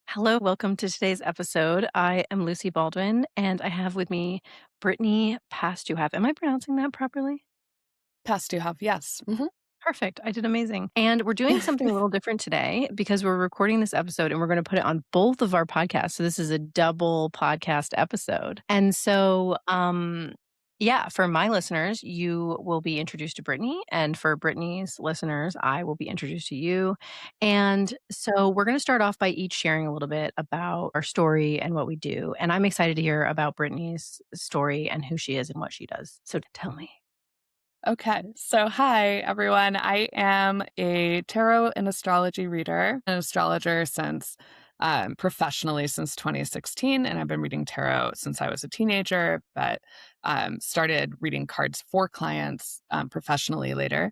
Hello, welcome to today's episode. I am Lucy Baldwin, and I have with me Brittany Pastuhov. Am I pronouncing that properly? Pastuhov, yes. Perfect. I did amazing. And we're doing something a little different today because we're recording this episode and we're going to put it on both of our podcasts. So this is a double podcast episode. And so, yeah, for my listeners, you will be introduced to Brittany. And for Brittany's listeners, I will be introduced to you. And so we're going to start off by each sharing a little bit about our story and what we do. And I'm excited to hear about Brittany's story and who she is and what she does. So tell me. Okay, so hi everyone. I am a tarot and astrology reader, an astrologer since professionally since 2016, and I've been reading tarot since I was a teenager, but started reading cards for clients professionally later.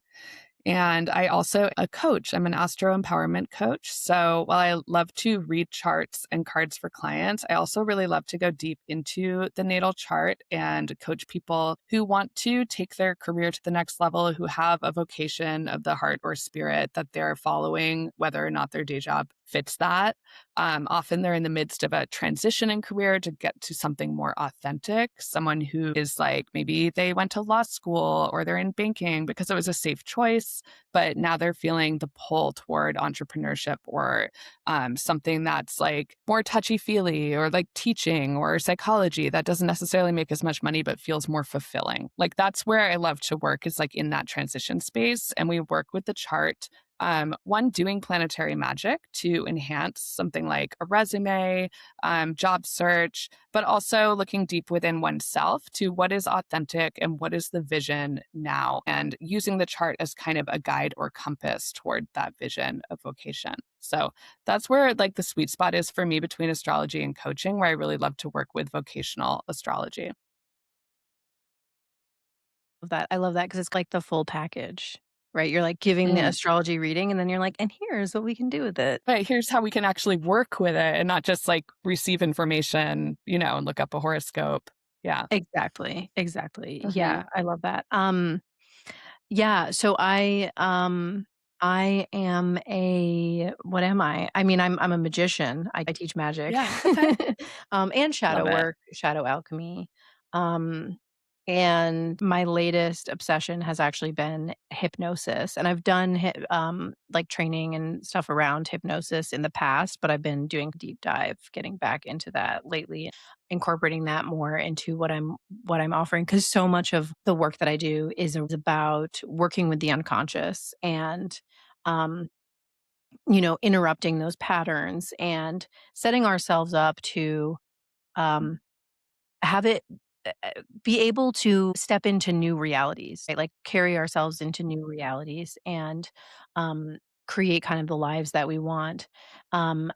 And I also a coach. I'm an astro empowerment coach. So while I love to read charts and cards for clients, I also really love to go deep into the natal chart and coach people who want to take their career to the next level, who have a vocation of the heart or spirit that they're following, whether or not their day job fits that. Often they're in the midst of a transition in career to get to something more authentic. Someone who is like, maybe they went to law school or they're in banking because it was a safe choice, but now they're feeling the pull toward entrepreneurship or something that's like more touchy feely or like teaching or psychology that doesn't necessarily make as much money, but feels more fulfilling. Like that's where I love to work is like in that transition space. And we work with the chart. One, doing planetary magic to enhance something like a resume, job search, but also looking deep within oneself to what is authentic and what is the vision now, and using the chart as kind of a guide or compass toward that vision of vocation. So that's where like the sweet spot is for me between astrology and coaching, where I really love to work with vocational astrology. That. I love that because it's like the full package, right? You're like giving the Mm. astrology reading and then you're like, "And here's what we can do with it." Right, here's how we can actually work with it and not just like receive information, and look up a horoscope. Yeah. Exactly, exactly. Mhm. Yeah, I love that. Yeah, so I am a what am I? I mean, I'm a magician. I teach magic. Yeah, okay. And Love shadow it. work, shadow alchemy. Um, and my latest obsession has actually been hypnosis. And I've done like training and stuff around hypnosis in the past, but I've been doing a deep dive, getting back into that lately, incorporating that more into what I'm offering because so much of the work that I do is about working with the unconscious and um interrupting those patterns and setting ourselves up to um have it be able to step into new realities, right? Like carry ourselves into new realities and um create kind of the lives that we want. Um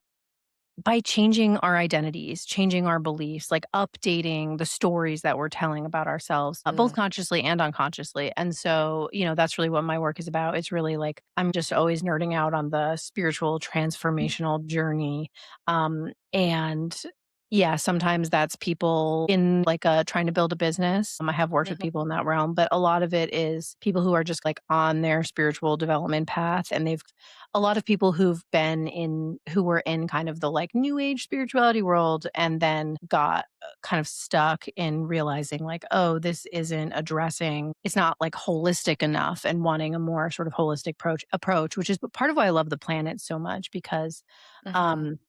by changing our identities, changing our beliefs, like updating the stories that we're telling about ourselves, both Mm. consciously and unconsciously. And so, that's really what my work is about. It's really like I'm just always nerding out on the spiritual transformational journey. And yeah, sometimes that's people in like trying to build a business. I have worked with Mhm. people in that realm, but a lot of it is people who are just like on their spiritual development path and they've a lot of people who were in kind of the like new age spirituality world and then got kind of stuck in realizing like, oh, this isn't addressing, it's not like holistic enough and wanting a more sort of holistic approach, which is part of why I love the planet so much because Mhm. um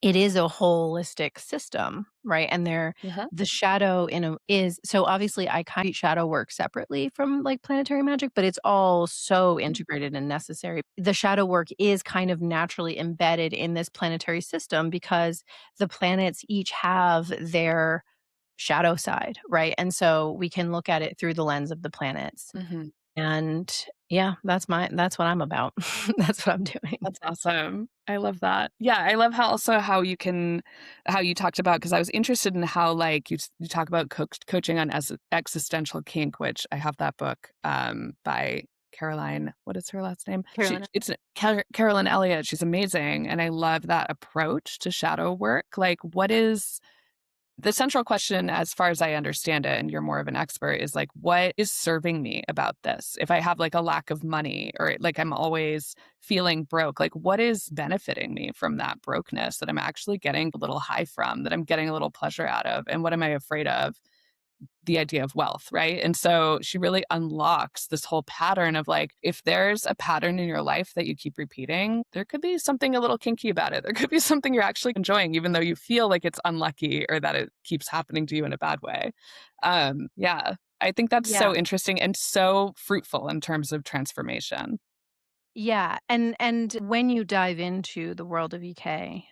it is a holistic system, right? And Uh-huh. the shadow in a is so obviously I kind of treat shadow work separately from like planetary magic, but it's all so integrated and necessary. The shadow work is kind of naturally embedded in this planetary system because the planets each have their shadow side, right? And so we can look at it through the lens of the planets. Mhm. And yeah, that's what I'm about. That's what I'm doing. That's awesome. I love that. Yeah, I love how you talked about because I was interested in how like you talk about coaching on existential kink, which I have that book by Caroline. What is her last name? Carolina. Carolyn Elliott. She's amazing, and I love that approach to shadow work. Like, what is the central question, as far as I understand it, and you're more of an expert, is like, what is serving me about this? If I have like a lack of money or like I'm always feeling broke, like what is benefiting me from that brokenness that I'm actually getting a little high from, that I'm getting a little pleasure out of? And what am I afraid of? The idea of wealth, right? And so she really unlocks this whole pattern of like, if there's a pattern in your life that you keep repeating, there could be something a little kinky about it. There could be something you're actually enjoying, even though you feel like it's unlucky or that it keeps happening to you in a bad way. Yeah, I think that's Yeah. so interesting and so fruitful in terms of transformation. Yeah, and when you dive into the world of EK,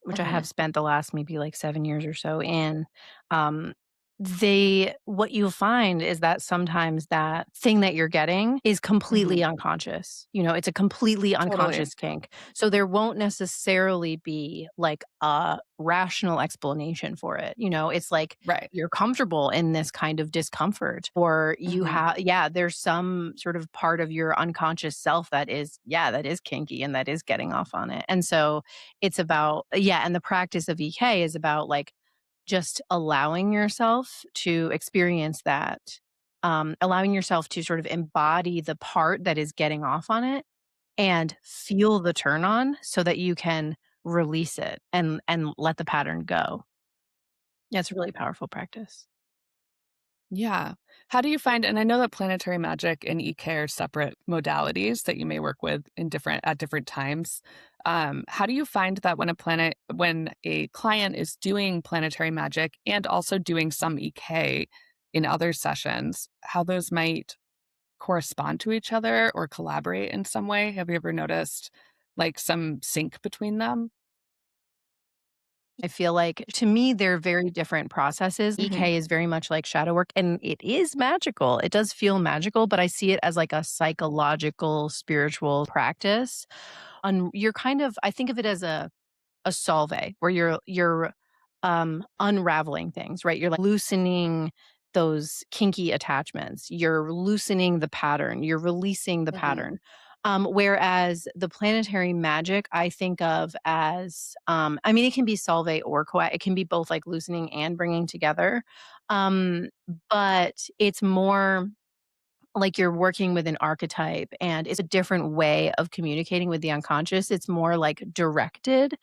which I have Hmm. spent the last maybe like 7 years or so in, um, they what you'll find is that sometimes that thing that you're getting is Hmm. completely unconscious. It's a completely Totally. unconscious kink. So there won't necessarily be like a rational explanation for it. It's like Right. you're comfortable in this kind of discomfort, or you Hmm. have yeah, there's some sort of part of your unconscious self that is, yeah, that is kinky and that is getting off on it. And so it's about, yeah, and the practice of EK is about like just allowing yourself to experience that, allowing yourself to sort of embody the part that is getting off on it and feel the turn on so that you can release it and let the pattern go. Yeah, it's a really powerful practice. Yeah. How do you find, and I know that planetary magic and EK are separate modalities that you may work with in different at different times. How do you find that when a client is doing planetary magic and also doing some EK in other sessions, how those might correspond to each other or collaborate in some way? Have you ever noticed like some sync between them? I feel like to me, they're very different processes. Hmm. EK is very much like shadow work and it is magical. It does feel magical, but I see it as like a psychological, spiritual practice. You're kind of, I think of it as a solve where you're unraveling things, right? You're like loosening those kinky attachments. You're loosening the pattern. You're releasing the Hmm. pattern. Whereas the planetary magic, I think of as, I mean, it can be solve or coa. It can be both like loosening and bringing together. Um, but it's more like you're working with an archetype and it's a different way of communicating with the unconscious. It's more like directed.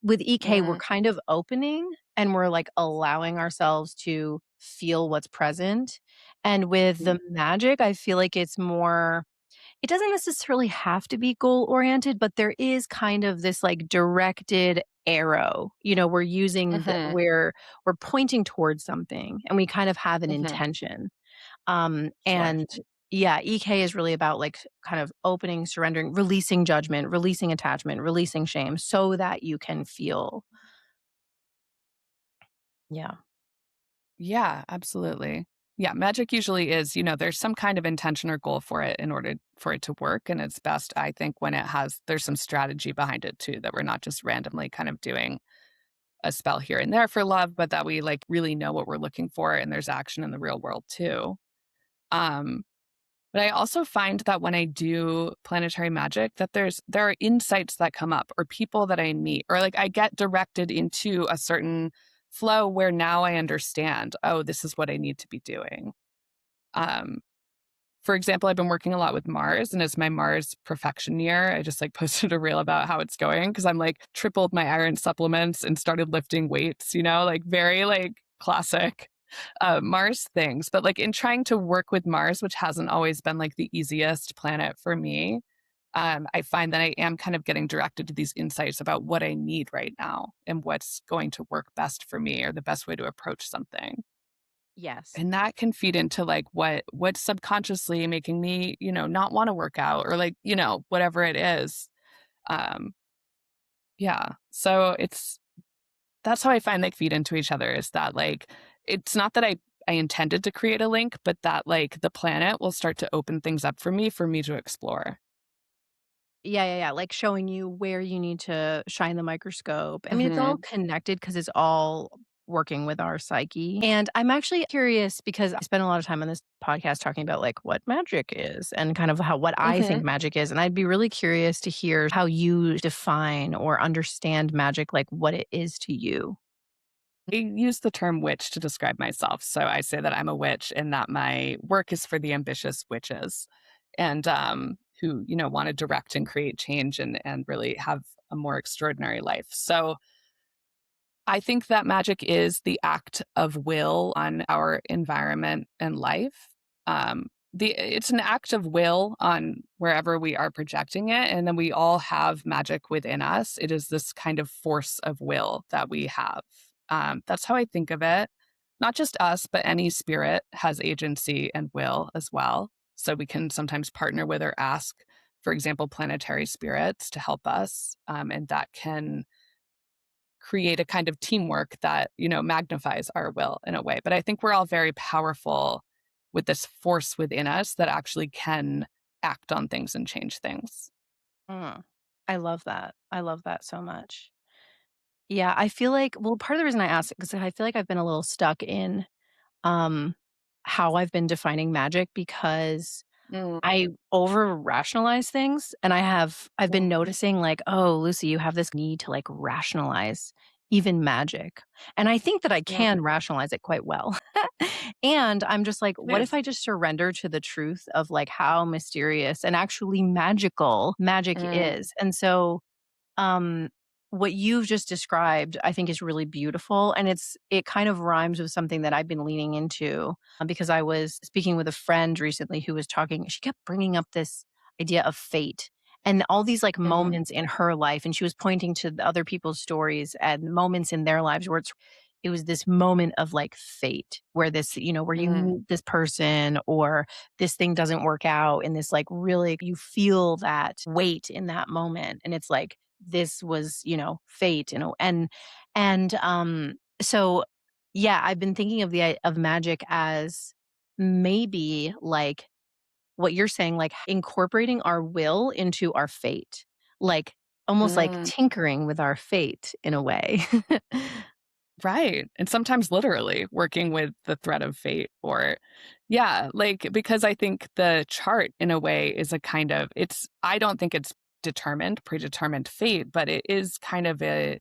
With EK, we're Mm-hmm. kind of opening and we're like allowing ourselves to feel what's present. And with the magic, I feel like it's more, it doesn't necessarily have to be goal oriented, but there is kind of this like directed arrow. We're using Hmm. we're pointing towards something and we kind of have an Hmm. intention. Sure. And yeah, EK is really about like kind of opening, surrendering, releasing judgment, releasing attachment, releasing shame so that you can feel. Yeah. Yeah, absolutely. Yeah, magic usually is, there's some kind of intention or goal for it in order for it to work. And it's best, I think, when there's some strategy behind it too, that we're not just randomly kind of doing a spell here and there for love, but that we like really know what we're looking for and there's action in the real world too. Um, but I also find that when I do planetary magic, that there are insights that come up or people that I meet, or like I get directed into a certain flow where now I understand, oh, this is what I need to be doing. Um, for example, I've been working a lot with Mars, and it's my Mars perfection year. I just like posted a reel about how it's going because I'm like tripled my iron supplements and started lifting weights, like very like classic Mars things. But like in trying to work with Mars, which hasn't always been like the easiest planet for me, I find that I am kind of getting directed to these insights about what I need right now and what's going to work best for me or the best way to approach something. Yes. And that can feed into like what's subconsciously making me, not want to work out or like, whatever it is. Um, yeah. So that's how I find they feed into each other is that like it's not that I intended to create a link, but that like the planet will start to open things up for me to explore. Yeah, yeah, yeah, like showing you where you need to shine the microscope. I mean, it's all Hmm. connected because it's all working with our psyche. And I'm actually curious because I spent a lot of time on this podcast talking about like what magic is and kind of how what I Hmm. think magic is. And I'd be really curious to hear how you define or understand magic, like what it is to you. I use the term witch to describe myself. So I say that I'm a witch and that my work is for the ambitious witches and who, want to direct and create change and really have a more extraordinary life. So I think that magic is the act of will on our environment and life. It's an act of will on wherever we are projecting it, and then we all have magic within us. It is this kind of force of will that we have. That's how I think of it. Not just us, but any spirit has agency and will as well. So we can sometimes partner with or ask, for example, planetary spirits to help us, and that can create a kind of teamwork that, magnifies our will in a way. But I think we're all very powerful with this force within us that actually can act on things and change things. Mm. I love that. I love that so much. Yeah, I feel like well, part of the reason I asked because I feel like I've been a little stuck in, um, how I've been defining magic because Mm, I over rationalize things, and I've been mm, noticing like, "Oh, Lucy, you have this need to, like, rationalize even magic." And I think that I yeah, can rationalize it quite well. And I'm just like, it "What if is. I just surrender to the truth of, like, how mysterious and actually magical magic Mm, is?" And so um, what you've just described, I think is really beautiful, and it kind of rhymes with something that I've been leaning into, because I was speaking with a friend recently who was talking she kept bringing up this idea of fate and all these, like, mhm, moments in her life, and she was pointing to the other people's stories and moments in their lives where it was this moment of, like, fate where where you mm, meet this person or this thing doesn't work out and this, like, really you feel that weight in that moment, and it's like this was, fate, so yeah, I've been thinking of of magic as maybe like what you're saying, like incorporating our will into our fate, like almost like mm. tinkering with our fate in a way. Right. And sometimes literally working with the thread of fate or yeah, like because I think the chart in a way is a kind of I don't think it's predetermined fate, but it is kind of a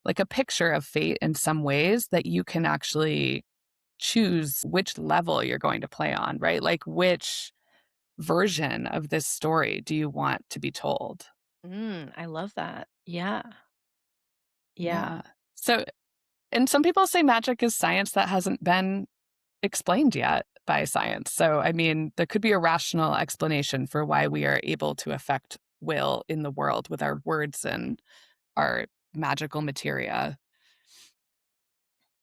like a picture of fate in some ways that you can actually choose which level you're going to play on, right? Like which version of this story do you want to be told? I love that. Yeah. Yeah. Yeah. So, and some people say magic is science that hasn't been explained yet by science. So, I mean, there could be a rational explanation for why we are able to affect will in the world with our words and our magical materia.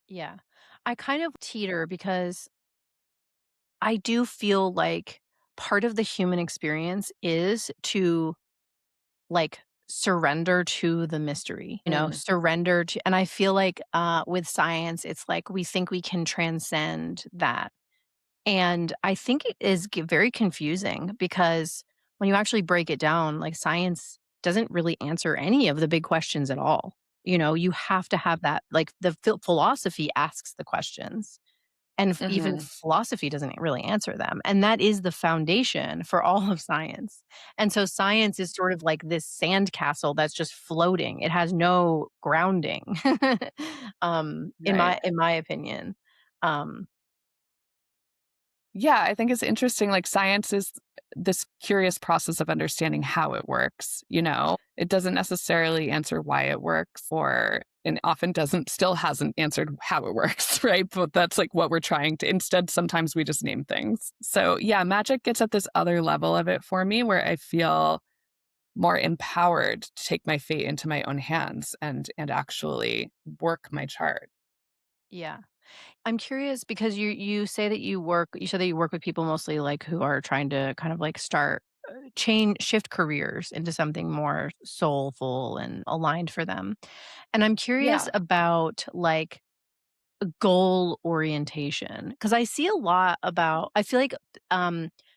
Yeah. I kind of teeter because I do feel like part of the human experience is to like surrender to the mystery, Mm, surrender to, and I feel like with science, it's like we think we can transcend that. And I think it is very confusing because when you actually break it down, like science doesn't really answer any of the big questions at all. You have to have that, like the philosophy asks the questions and even mhm. philosophy doesn't really answer them, and that is the foundation for all of science. And so science is sort of like this sandcastle that's just floating. It has no grounding, in Right. my opinion. Um, Yeah, I think it's interesting. Like, science is this curious process of understanding how it works, you know? It doesn't necessarily answer why it works or and often doesn't still hasn't answered how it works, right? But that's like what we're trying to instead, sometimes we just name things. So, yeah, magic gets at this other level of it for me where I feel more empowered to take my fate into my own hands and actually work my chart. yeah. I'm curious because you said that you work with people mostly like who are trying to kind of like start shift careers into something more soulful and aligned for them. And I'm curious Yeah. about like goal orientation, because I see a lot about I feel like,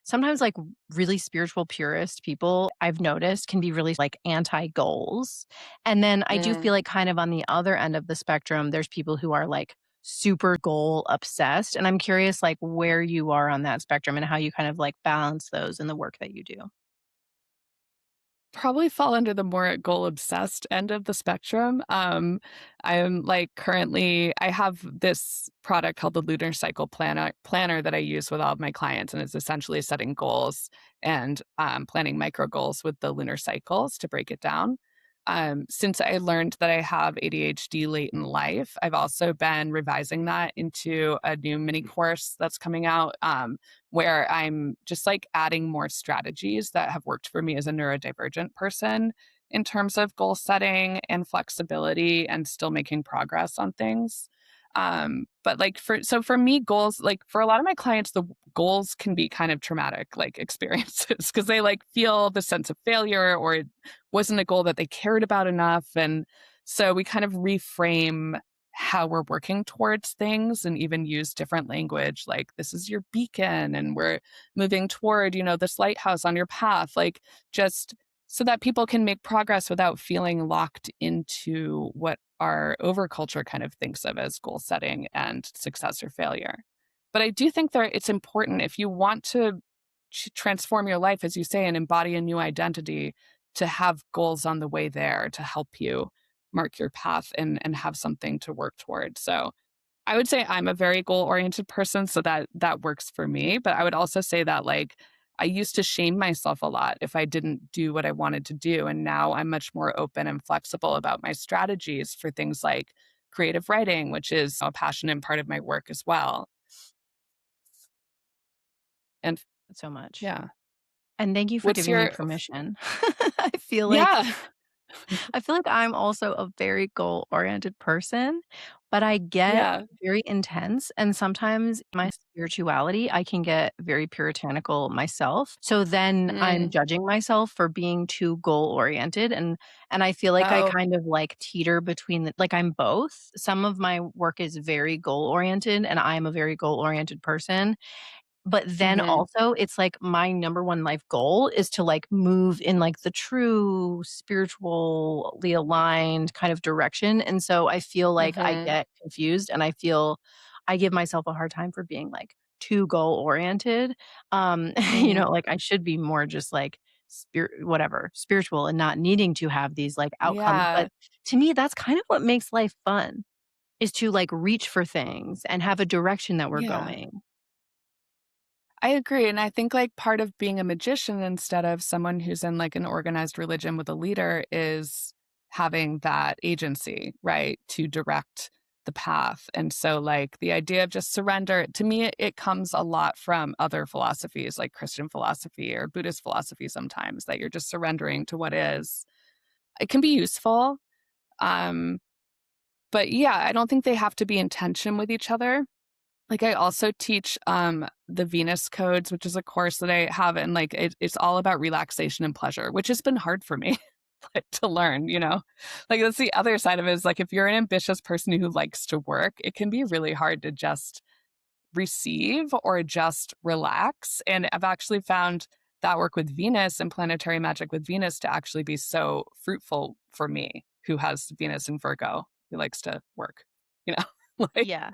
sometimes, like, really spiritual purist people I've noticed can be really, like, anti-goals, and then I do Mm. feel like kind of on the other end of the spectrum, there's people who are, like, super goal obsessed, and I'm curious, like, where you are on that spectrum and how you kind of, like, balance those in the work that you do. probably fall under the more goal obsessed end of the spectrum. I'm like currently I have this product called the Lunar Cycle planner that I use with all of my clients, and it's essentially setting goals and planning micro goals with the lunar cycles to break it down. Since I learned that I have ADHD late in life, I've also been revising that into a new mini course that's coming out. Where I'm just like adding more strategies that have worked for me as a neurodivergent person in terms of goal setting and flexibility and still making progress on things. But like for me, goals, like for a lot of my clients, the goals can be kind of traumatic like experiences because they like feel the sense of failure or it wasn't a goal that they cared about enough. And so we kind of reframe how we're working towards things and even use different language like this is your beacon and we're moving toward, this lighthouse on your path, like just so that people can make progress without feeling locked into what our overculture kind of thinks of as goal setting and success or failure. But I do think that it's important if you want to transform your life, as you say, and embody a new identity, to have goals on the way there to help you mark your path and have something to work toward. So I would say I'm a very goal oriented person, so that works for me. But I would also say that like I used to shame myself a lot if I didn't do what I wanted to do. And now I'm much more open and flexible about my strategies for things like creative writing, which is a passion and part of my work as well. And So much. yeah. And thank you for What's giving me your permission. I feel like yeah. I feel like I'm also a very goal-oriented person, but I get Yeah. very intense, and sometimes my spirituality, I can get very puritanical myself. So then I'm Mm. judging myself for being too goal-oriented, and I feel like I Oh. kind of, like, teeter between the like, I'm both. Some of my work is very goal-oriented, and I'm a very goal-oriented person, but then Mhm. also, it's like my number one life goal is to, like, move in, like, the true spiritually aligned kind of direction, and so I feel like I Mhm. get confused, and I feel I give myself a hard time for being, like, too goal-oriented. Mhm. Like, I should be more just, like, spiritual and not needing to have these, like, outcomes, but Yeah. to me, that's kind of what makes life fun, is to, like, reach for things and have a direction that we're Yeah. going. I agree, and I think, like, part of being a magician instead of someone who's in, like, an organized religion with a leader is having that agency, right, to direct the path, and so, like, the idea of just surrender, to me, it comes a lot from other philosophies, like Christian philosophy or Buddhist philosophy sometimes, that you're just surrendering to what is. It can be useful, um, but, yeah, I don't think they have to be in tension with each other. Like, I also teach, the Venus codes, which is a course that I have, and, like, it's all about relaxation and pleasure, which has been hard for me, like, to learn, you know? Like, that's the other side of it is, like, if you're an ambitious person who likes to work, it can be really hard to just receive or just relax, and I've actually found that work with Venus and planetary magic with Venus to actually be so fruitful for me, who has Venus in Virgo, who likes to work, you know? Like Yeah.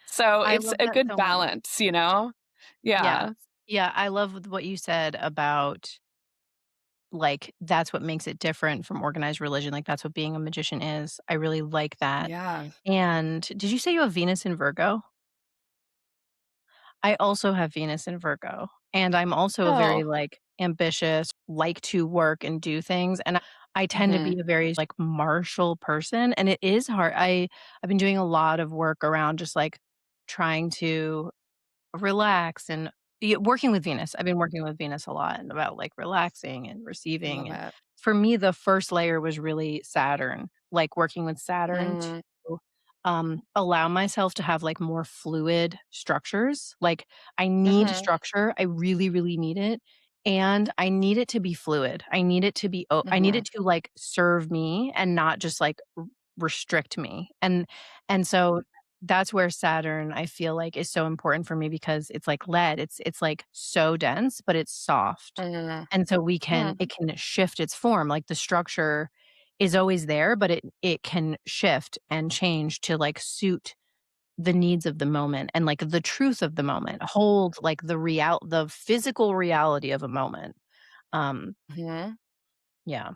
so I it's love a that good so much. balance, you know? Yeah. Yeah. Yeah, I love what you said about, like, that's what makes it different from organized religion, like, that's what being a magician is. I really like that. Yeah. And did you say you have Venus in Virgo? I also have Venus in Virgo, and I'm also a very, Oh. like, ambitious, like to work and do things, and I tend to Mhm. be a very, like, martial person, and it is hard. I've been doing a lot of work around just, like, trying to relax and working with Venus. I've been working with Venus a lot and about, like, relaxing and I love receiving, and it. for me, the first layer was really Saturn, like, working with Saturn Mm. to, allow myself to have, like, more fluid structures. Like, I need Mhm. structure, I really, really need it, and I need it to be fluid. I need Mhm. it to, like, serve me and not just, like, restrict me, and so that's where Saturn, I feel like, is so important for me because it's like lead. It's, like, so dense, but it's soft. Mm. And so Mm. it can shift its form, like, the structure is always there, but it can shift and change to, like, suit the needs of the moment and, like, the truth of the moment, hold, like, the physical reality of a moment. Um, Mhm. Yeah.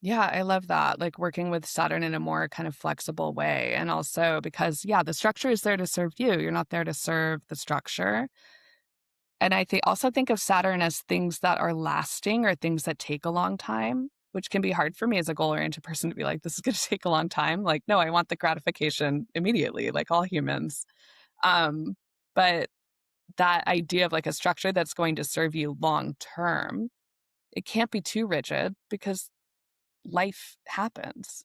Yeah, I love that, like, working with Saturn in a more kind of flexible way, and also because, yeah, the structure is there to serve you, you're not there to serve the structure, and also think of Saturn as things that are lasting or things that take a long time, which can be hard for me as a goal-oriented person to be like, "This is gonna take a long time." Like, no, I want the gratification immediately, like all humans. Um, but that idea of, like, a structure that's going to serve you long term, it can't be too rigid because life happens.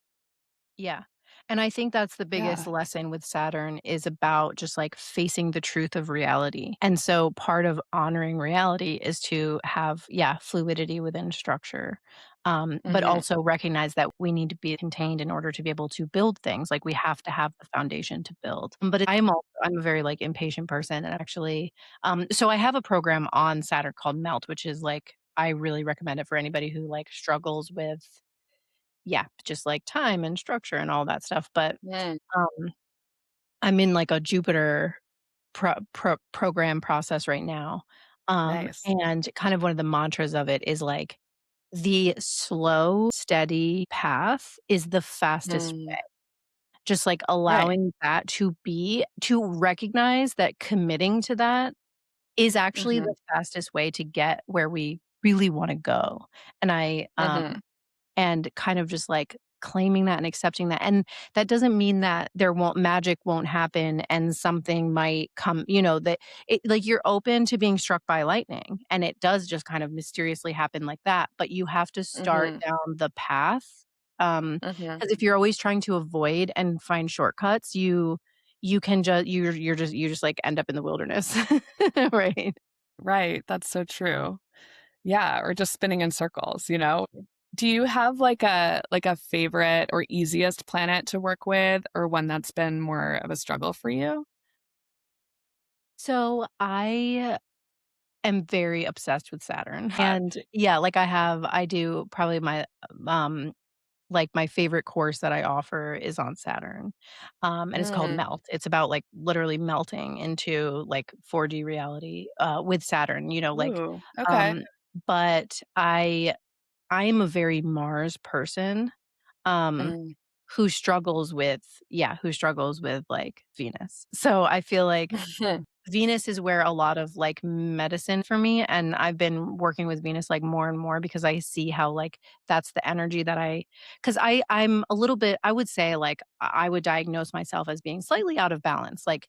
Yeah. And I think that's the biggest Yeah. lesson with Saturn is about just like facing the truth of reality. And so part of honoring reality is to have, yeah, fluidity within structure. But Mhm. also recognize that we need to be contained in order to be able to build things. Like we have to have the foundation to build. But I'm a very like impatient person and actually so I have a program on Saturn called Melt, which is like I really recommend it for anybody who like struggles with yeah, just like time and structure and all that stuff, but, Mm, um, I'm in like a Jupiter program process right now, nice. and kind of one of the mantras of it is like, "The slow, steady path is the fastest way." Mm, Just like right. allowing that to recognize that committing to that is actually Mhm, the fastest way to get where we really wanna go, and mhm, and kind of just, like, claiming that and accepting that, and that doesn't mean that magic won't happen and something might come that like, you're open to being struck by lightning, and it does just kind of mysteriously happen like that, but you have to start mhm, down the path, mhm. because if you're always trying to avoid and find shortcuts, you can just you just, like, end up in the wilderness, right? Right, that's so true. Yeah, or just spinning in circles, you know? Do you have like a favorite or easiest planet to work with or one that's been more of a struggle for you? So, I am very obsessed with Saturn. Uh, And yeah, like I do probably like my favorite course that I offer is on Saturn. And it's called mm, Melt. It's about like literally melting into like 4D reality with Saturn, ooh, okay. um but I am a very Mars person um Mm. who struggles with like Venus. So I feel like Venus is where a lot of, like, medicine for me, and I've been working with Venus, like, more and more because I see how, like, that's the energy that 'cause I'm a little bit I would say, like, I would diagnose myself as being slightly out of balance, like,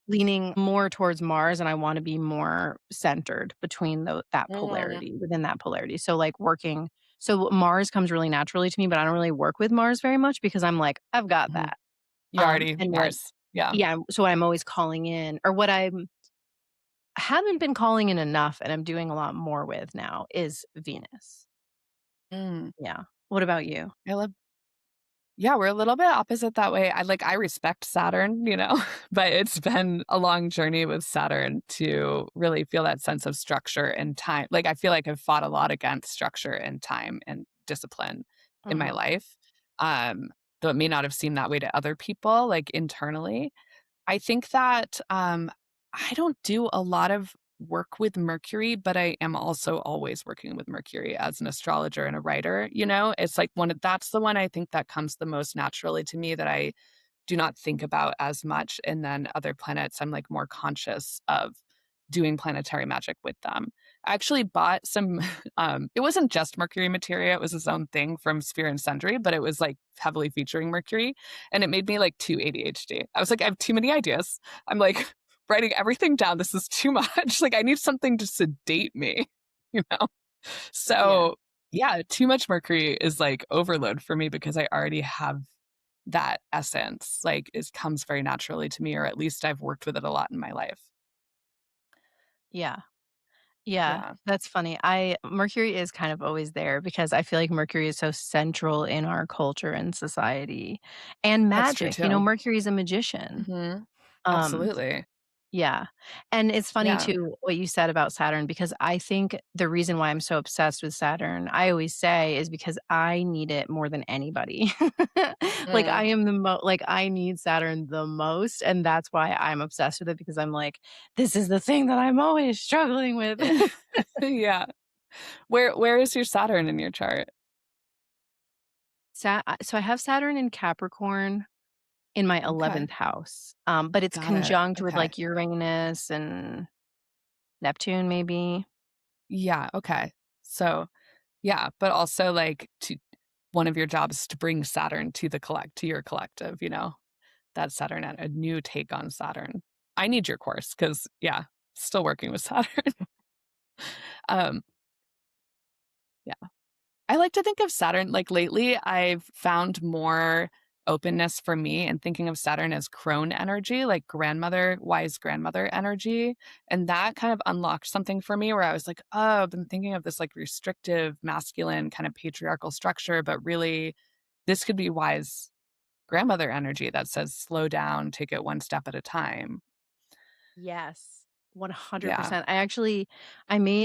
leaning more towards Mars, and I wanna be more centered between that Mm, polarity within that polarity. So, like, Mars comes really naturally to me, but I don't really work with Mars very much because I'm like, "I've got mhm. that." You already And what Mars. Yeah. yeah, so I'm always calling in or what I'm haven't been calling in enough and I'm doing a lot more with now is Venus. Mm. Yeah. What about you? I love Yeah, we're a little bit opposite that way. I respect Saturn, but it's been a long journey with Saturn to really feel that sense of structure and time. Like I feel like I've fought a lot against structure and time and discipline in my Mhm. life. Though it may not have seemed that way to other people, like internally. I think that, I don't do a lot of work with Mercury, but I am also always working with Mercury as an astrologer and a writer, you know? It's like that's the one I think that comes the most naturally to me that I do not think about as much, and then other planets, I'm, like, more conscious of doing planetary magic with them. I actually bought some, it wasn't just Mercury materia, it was its own thing from Sphere and Sundry, but it was, like, heavily featuring Mercury, and it made me, like, too ADHD. I was like, "I have too many ideas." I'm, like, writing everything down, this is too much, like, I need something to sedate me, you know? Yeah. So, yeah, too much Mercury is, like, overload for me because I already have that essence, like, it comes very naturally to me, or at least I've worked with it a lot in my life. Yeah. Yeah. Yeah, That's funny. I Mercury is kind of always there because I feel like Mercury is so central in our culture and society and that's true magic. too. Mercury is a magician. Mhm. Um Absolutely. Yeah, and it's funny Yeah. too what you said about Saturn because I think the reason why I'm so obsessed with Saturn, I always say, is because I need it more than anybody. Like, Mm. I need Saturn the most, and that's why I'm obsessed with it because I'm like, "This is the thing that I'm always struggling with." Yeah. Where is your Saturn in your chart? So I have Saturn in Capricorn in my Okay, 11th house, but it's got it. conjunct with, Okay. like, Uranus and Neptune maybe. Yeah, okay. So, yeah, but also, like, to one of your jobs is to bring Saturn to to your collective, you know? That Saturn and a new take on Saturn. I need your course because, yeah, still working with Saturn. Um, yeah. I like to think of Saturn like, lately, I've found more openness for me and thinking of Saturn as crone energy, like grandmother wise grandmother energy, and that kind of unlocked something for me where I was like, "Oh, I've been thinking of this, like, restrictive, masculine, kind of patriarchal structure, but really, this could be wise grandmother energy that says, 'Slow down, take it one step at a time.'" Yes, Yeah. 100%.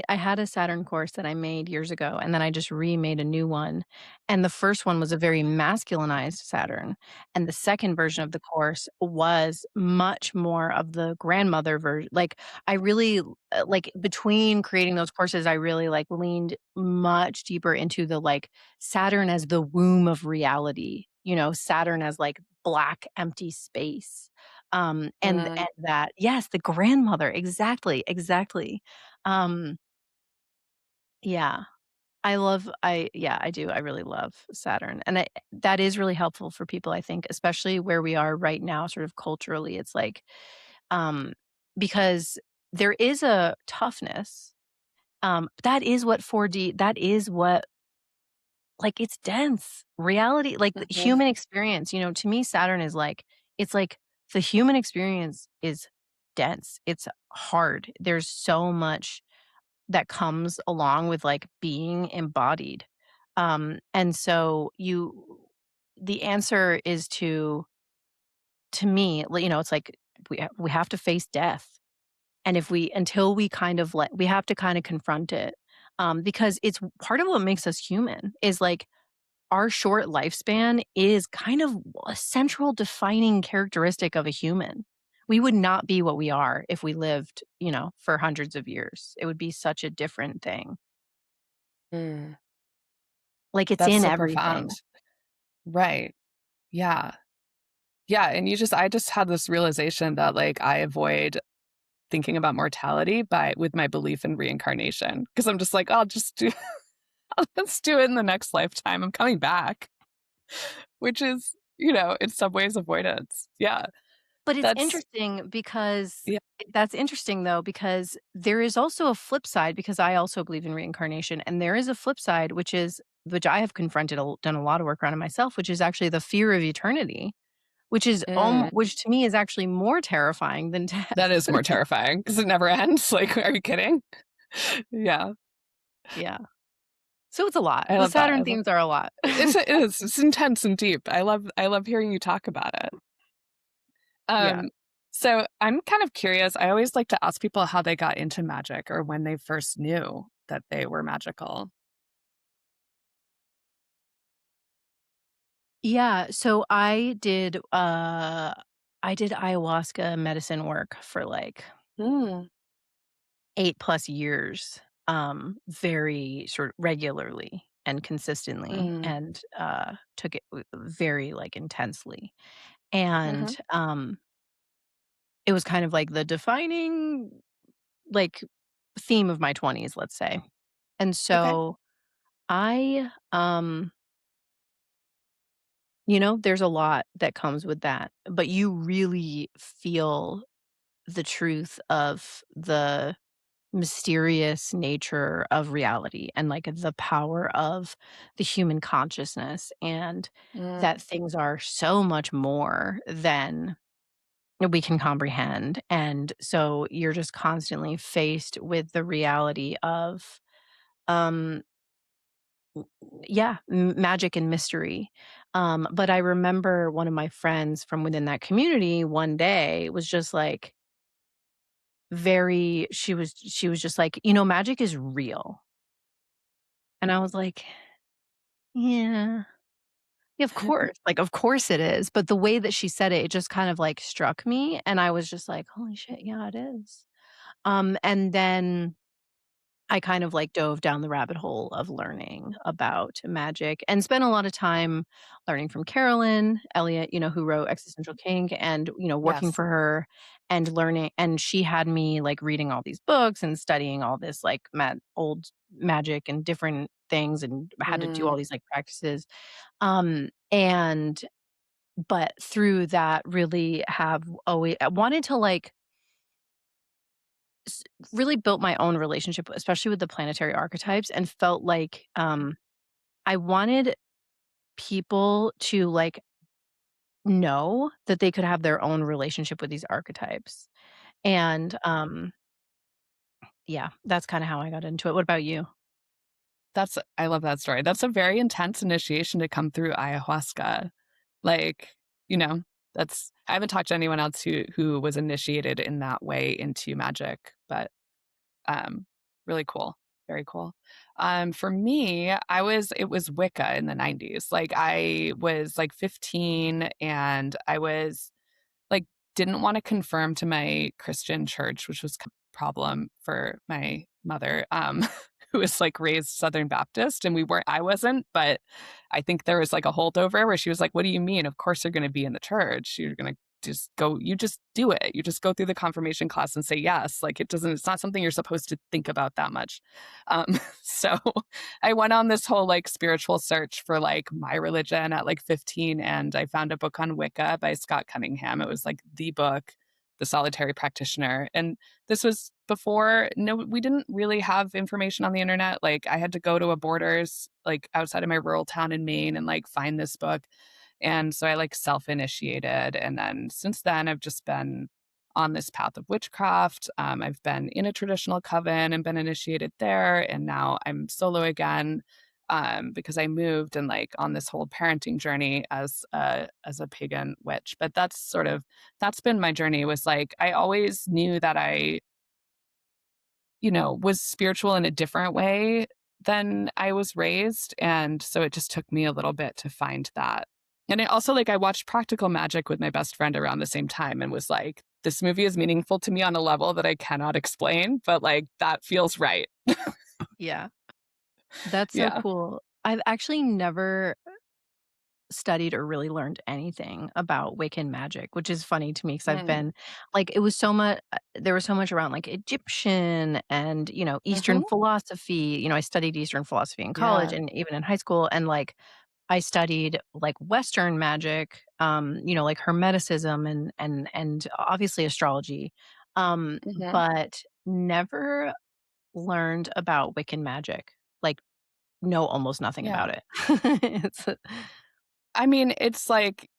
I had a Saturn course that I made years ago, and then I just remade a new one, and the first one was a very masculinized Saturn, and the second version of the course was much more of the grandmother version. Like, I really like, between creating those courses, I really, like, leaned much deeper into the, like, Saturn as the womb of reality, Saturn as, like, black, empty space. And Mm. that yes, the grandmother, exactly, exactly. Um, yeah, I do, I really love Saturn, and that is really helpful for people, I think, especially where we are right now, sort of culturally, it's like, um, because there is a toughness, that is what 4D that is what like, it's dense. Reality like, the Mhm. human experience, to me, Saturn is like it's like the human experience is dense. It's hard. There's so much that comes along with, like, being embodied. And so the answer is to me, it's like we have to face death. And if we until we kind of we have to kinda confront it, because it's part of what makes us human is, like, our short lifespan is kind of a central defining characteristic of a human. We would not be what we are if we lived, for hundreds of years. It would be such a different thing. Mm. Like, it's That's in so everything. profound. Right. Yeah. Yeah, and I just had this realization that, like, I avoid thinking about mortality with my belief in reincarnation because 'cause I'm just like, "I'll just do I'll just do it in the next lifetime. I'm coming back," which is, in some ways avoidance. Yeah. But it's That's interesting because yeah. that's interesting, though, because there is also a flip side because I also believe in reincarnation, and there is a flip side, which I have confronted done a lot of work around in myself, which is actually the fear of eternity, Mm. which to me is actually more terrifying than That death. is more terrifying because it never ends. Like, are you kidding? Yeah. Yeah. So it's a lot. I The love that. I Saturn love themes are a lot. it's intense and deep. I love hearing you talk about it. Yeah. Um, so I'm kind of curious. I always like to ask people how they got into magic or when they first knew that they were magical. Yeah, so I did ayahuasca medicine work for, like, Mm, 8 plus years, very sort of regularly and consistently, mm, and, took it very, like, intensely, mhm. and, it was kind of like the defining, like, theme of my 20s, let's say, and Okay. so I, there's a lot that comes with that, but you really feel the truth of the mysterious nature of reality and, like, the power of the human consciousness, and Mm, that things are so much more than we can comprehend, and so you're just constantly faced with the reality of, um yeah, magic and mystery. But I remember one of my friends from within that community one day was just like she was just like, magic is real. And I was like, yeah, yeah, of course. Like, of course it is. But the way that she said it, it just kind of like struck me. And I was just like, holy shit, yeah, it is. And then I kind of, like, dove down the rabbit hole of learning about magic and spent a lot of time learning from Carolyn Elliott, who wrote Existential Kink and, working Yes. for her and learning and she had me, like, reading all these books and studying all this, like, old magic and different things and had to do Mm, all these, like, practices. And but through that really have always I wanted to, like, s really built my own relationship, especially with the planetary archetypes, and felt like, I wanted people to, like, know that they could have their own relationship with these archetypes. And, yeah, that's kinda how I got into it. What about you? I love that story. That's a very intense initiation to come through ayahuasca. Like, you know, that's I haven't talked to anyone else who was initiated in that way into magic, but Um, really cool. Very cool. For me, it was Wicca in the 90s. Like I was like 15 and I was like, didn't wanna conform to my Christian church, which was problem for my mother, who was, like, raised Southern Baptist, and I wasn't, but I think there was, like, a holdover where she was like, "What do you mean? Of course you're gonna be in the church. You're gonna you just do it. You just go through the confirmation class and say yes." Like, it's not something you're supposed to think about that much. Um, so I went on this whole, like, spiritual search for, like, my religion at, like, 15, and I found a book on Wicca by Scott Cunningham. It was, like, the book, The Solitary Practitioner, and this was before no we didn't really have information on the internet, like, I had to go to a Borders, like, outside of my rural town in Maine and, like, find this book, and so I, like, self-initiated, and then since then, I've just been on this path of witchcraft. I've been in a traditional coven and been initiated there, and now I'm solo again, because I moved and, like, on this whole parenting journey as a pagan witch. But that's been my journey was, like, I always knew that I, was spiritual in a different way than I was raised, and so it just took me a little bit to find that. And it also, like, I watched Practical Magic with my best friend around the same time and was like, "This movie is meaningful to me on a level that I cannot explain, but, like, that feels right." Yeah, that's so Yeah. cool. I've actually never studied or really learned anything about Wiccan magic, which is funny to me because 'cause I've Mm. been like, it was so much there was so much around, like, Egyptian and, Eastern Mhm. philosophy. I studied Eastern philosophy in college Yeah. and even in high school, and, like, I studied, like, Western magic, like Hermeticism and obviously astrology, Mhm. but never learned about Wiccan magic, like, know almost nothing Yeah. about it. It's I mean, it's like,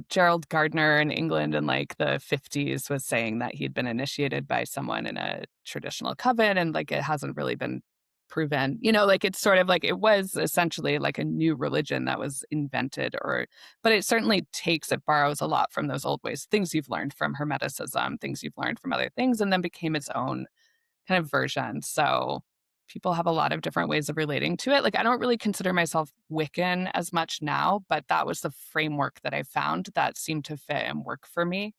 Gerald Gardner in England in, like, the '50s was saying that he'd been initiated by someone in a traditional coven, and, like, it hasn't really been proven. Like, it's sort of like it was essentially like a new religion that was invented but it certainly it borrows a lot from those old ways, things you've learned from Hermeticism, things you've learned from other things, and then became its own kind of version. So people have a lot of different ways of relating to it. Like, I don't really consider myself Wiccan as much now, but that was the framework that I found that seemed to fit and work for me.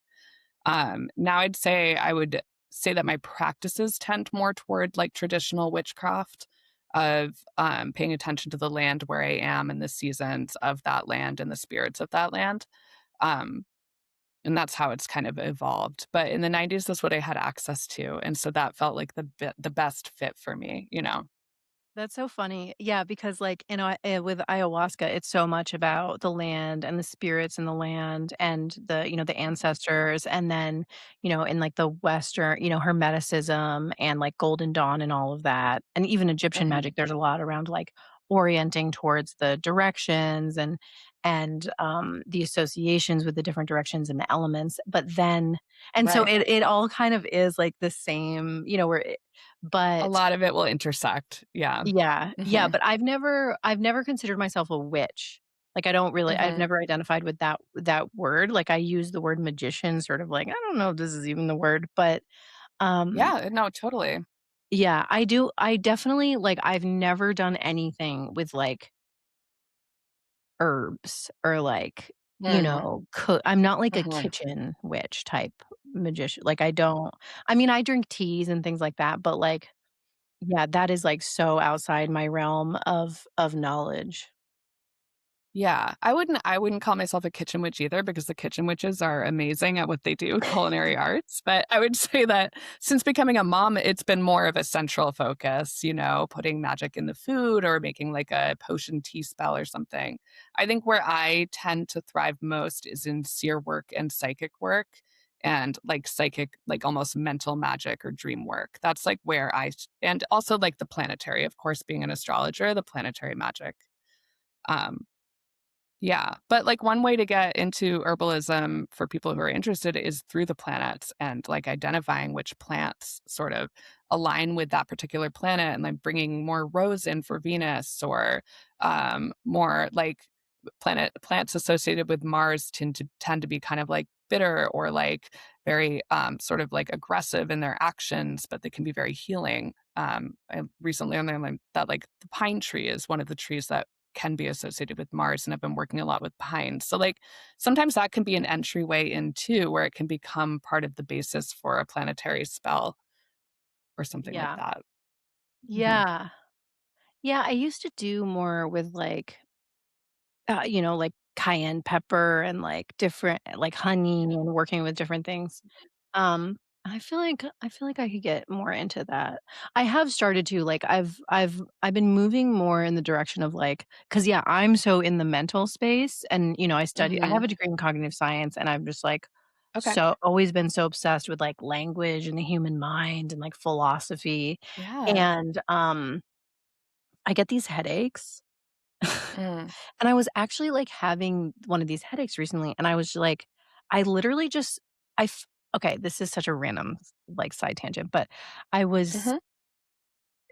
Now I would say that my practices tend more toward like traditional witchcraft of paying attention to the land where I am and the seasons of that land and the spirits of that land. Um, and that's how it's kind of evolved, but in the '90s, that's what I had access to, and so that felt like the best fit for me, you know? That's so funny. Yeah, because, like, with ayahuasca, it's so much about the land and the spirits in the land and the ancestors. And then, in like the Western, Hermeticism and like Golden Dawn and all of that. And even Egyptian Mhm. magic, there's a lot around like orienting towards the directions and the associations with the different directions and the elements. And so Right. it all kind of is like the same, A but lot of it will intersect, yeah. yeah, yeah, Mhm. but I've never considered myself a witch. Like, I've Mhm. never identified with that word. Like, I use the word magician sort of like, I don't know if this is even the word, but, um, Yeah, no, totally. yeah, I definitely like, I've never done anything with, like, herbs or, like, Mm. I'm not like a Mhm. kitchen witch type magician. Like, I don't I mean, I drink teas and things like that, but, like, Yeah, that is, like, so outside my realm of knowledge. Yeah, I wouldn't call myself a kitchen witch either because the kitchen witches are amazing at what they do, culinary arts, but I would say that since becoming a mom, it's been more of a central focus, putting magic in the food or making like a potion tea spell or something. I think where I tend to thrive most is in seer work and psychic work and like psychic, like almost mental magic or dream work. That's like where and also like the planetary, of course, being an astrologer, the planetary magic. Um, yeah, but, like, one way to get into herbalism for people who are interested is through the planets and, like, identifying which plants sort of align with that particular planet and, like, bringing more rose in for Venus or, more, like, plants associated with Mars tend to be kind of, like, bitter or, like, very, sort of, like, aggressive in their actions, but they can be very healing. I recently learned, like, that, like, the pine tree is one of the trees that can be associated with Mars, and I've been working a lot with pine. So, like, sometimes that can be an entryway in too, where it can become part of the basis for a planetary spell or something like Yeah. that. Mhm. Yeah. Yeah, I used to do more with, like, like, cayenne pepper and, like, different like, honey and working with different things. Um, I feel like I could get more into that. I have started to, like, I've been moving more in the direction of, like, because yeah, I'm so in the mental space and, I have Mhm. a degree in cognitive science, and I'm just, like, Okay. so always been so obsessed with, like, language and the human mind and, like, philosophy, Yeah. and, I get these headaches. Mm. And I was actually, like, having one of these headaches recently, and I was like I literally just I f okay, this is such a random, like, side tangent, but I was Mhm.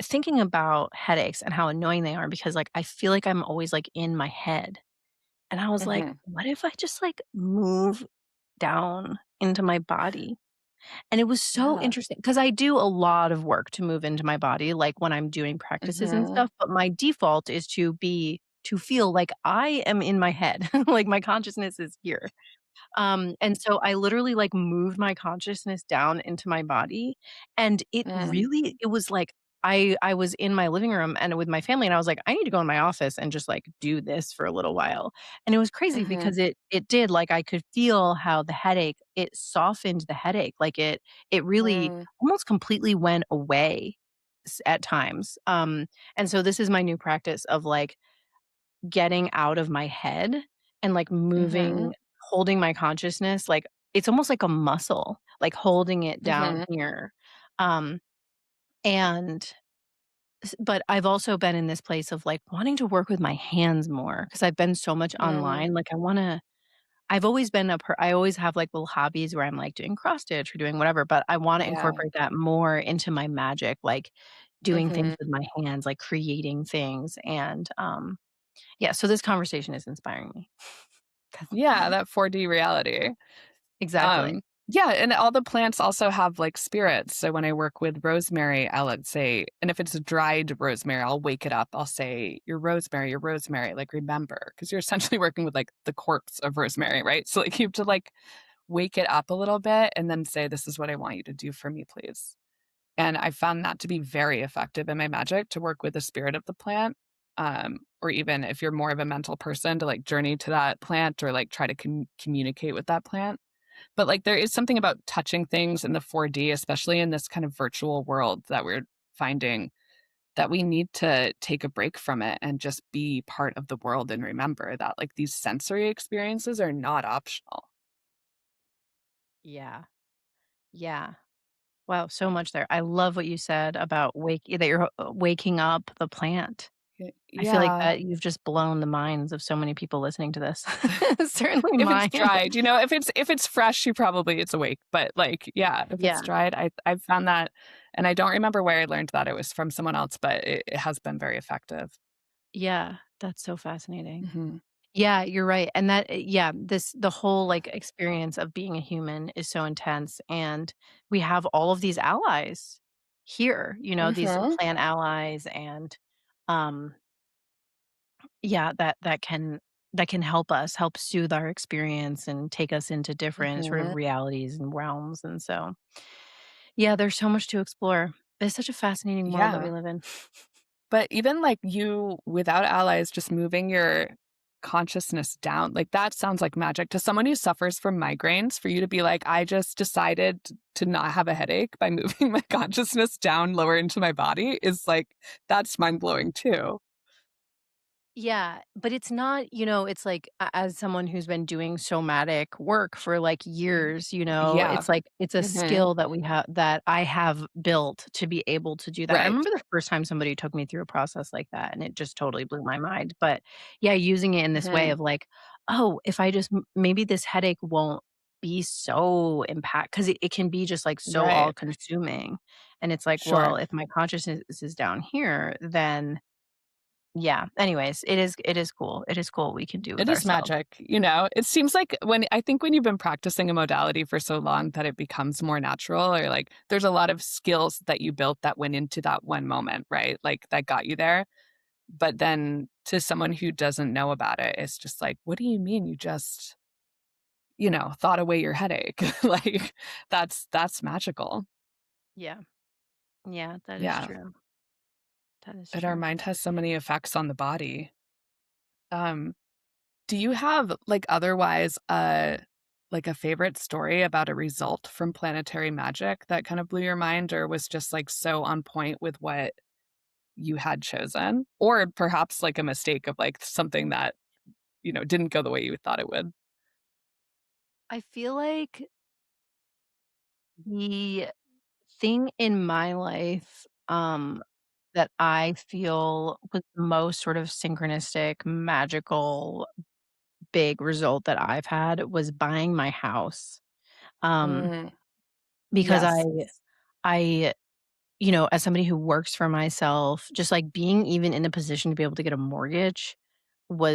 thinking about headaches and how annoying they are because, like, I feel like I'm always, like, in my head, and I was like, Mhm. "What if I just, like, move down into my body?" And it was so Yeah. interesting because I do a lot of work to move into my body, like, when I'm doing practices and Mhm. stuff, but my default is to feel like I am in my head, like, my consciousness is here. And so I literally, like, moved my consciousness down into my body, and Mm. it was like I was in my living room and with my family, and I was like, "I need to go in my office and just, like, do this for a little while." And it was crazy Mhm. because it did, like, I could feel how the headache it softened the headache, like, it really Mm. almost completely went away at times. And so this is my new practice of, like, getting out of my head and, like, Mhm. holding my consciousness, like, it's almost like a muscle, like, holding it down Mhm. here, um, and but I've also been in this place of, like, wanting to work with my hands more because 'cause I've been so much Mm. online, like, I've always been I always have, like, little hobbies where I'm, like, doing cross stitch or doing whatever, but I wanna Yeah. incorporate that more into my magic, like, doing things Mhm. with my hands, like, creating things, and, yeah, so this conversation is inspiring me. 'Cause Yeah, that 4D reality. exactly. Um, yeah, and all the plants also have, like, spirits, so when I work with rosemary, I'll, let's say and if it's a dried rosemary, I'll wake it up, I'll say, your rosemary," like, "Remember," because 'cause you're essentially working with, like, the corpse of rosemary, right? So, like, you have to, like, wake it up a little bit and then say, "This is what I want you to do for me, please." And I found that to be very effective in my magic to work with the spirit of the plant, or even if you're more of a mental person to, like, journey to that plant or, like, try to communicate with that plant. But, like, there is something about touching things in the 4D, especially in this kind of virtual world that we're finding that we need to take a break from it and just be part of the world and remember that, like, these sensory experiences are not optional. Yeah. Yeah. Wow, so much there. I love what you said about that you're, waking up the plant. I feel like Yeah. that you've just blown the minds of so many people listening to this. Certainly If it's mine. dried, if it's fresh, you probably it's awake, but, like, yeah, if it's Yeah. dried, I've found that and I don't remember where I learned that, it was from someone else, but it has been very effective. Yeah, that's so fascinating. Mhm. Yeah, you're right, and yeah, the whole, like, experience of being a human is so intense, and we have all of these allies here, these Mhm. plant allies and, um, yeah, that can help soothe our experience and take us into different sort of Mhm. realities and realms, and so, yeah, there's so much to explore. It's such a fascinating world that we Yeah. live in. But even, like, you without allies, just moving your consciousness down, like, that sounds like magic. To someone who suffers from migraines, for you to be like, "I just decided to not have a headache by moving my consciousness down lower into my body," is, like, that's mind-blowing too. Yeah, but it's not, it's like as someone who's been doing somatic work for like Mm. years, Yeah. it's like it's a Mhm. skill that I have built to be able to do that. I Right. remember the first time somebody took me through a process like that and it just totally blew my mind. But yeah, using it in this way Mhm. of like, oh, if I just maybe this headache won't be so impact because it can be just like so all Right. consuming. And it's like, well, Sure. if my consciousness is down here, then yeah. Anyways, it is cool. It is cool what we can do with It is ourselves. magic, you know? It seems like when you've been practicing a modality for so long that it becomes more natural, or, like, there's a lot of skills that you built that went into that one moment, right? Like, that got you there. But then to someone who doesn't know about it, it's just like, "What do you mean you just, thought away your headache?" Like, that's magical. Yeah. Yeah, that is Yeah. true. That is And our true. mind has so many effects on the body. Um Do you have, like, otherwise, like, a favorite story about a result from planetary magic that kind of blew your mind or was just, like, so on point with what you had chosen? Or perhaps, like, a mistake of, like, something that, didn't go the way you thought it would? I feel like the thing in my life, that I feel was the most sort of synchronistic, magical, big result that I've had was buying my house. Um, Mm, because yes. I as somebody who works for myself, just, like, being even in a position to be able to get a mortgage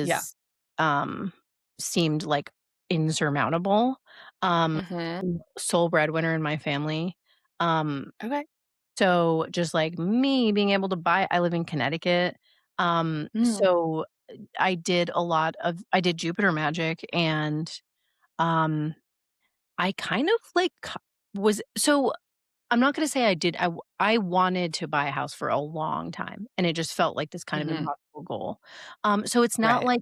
Yeah. was, um seemed, like, insurmountable. Um, Mhm. Sole breadwinner in my family. Um, Okay. so just, like, me being able to buy I live in Connecticut, Mm, so I did Jupiter magic and, um, I kind of, like, was so I'm not gonna say I did I wanted to buy a house for a long time, and it just felt like this kind of mhm. impossible goal. So it's not Right. like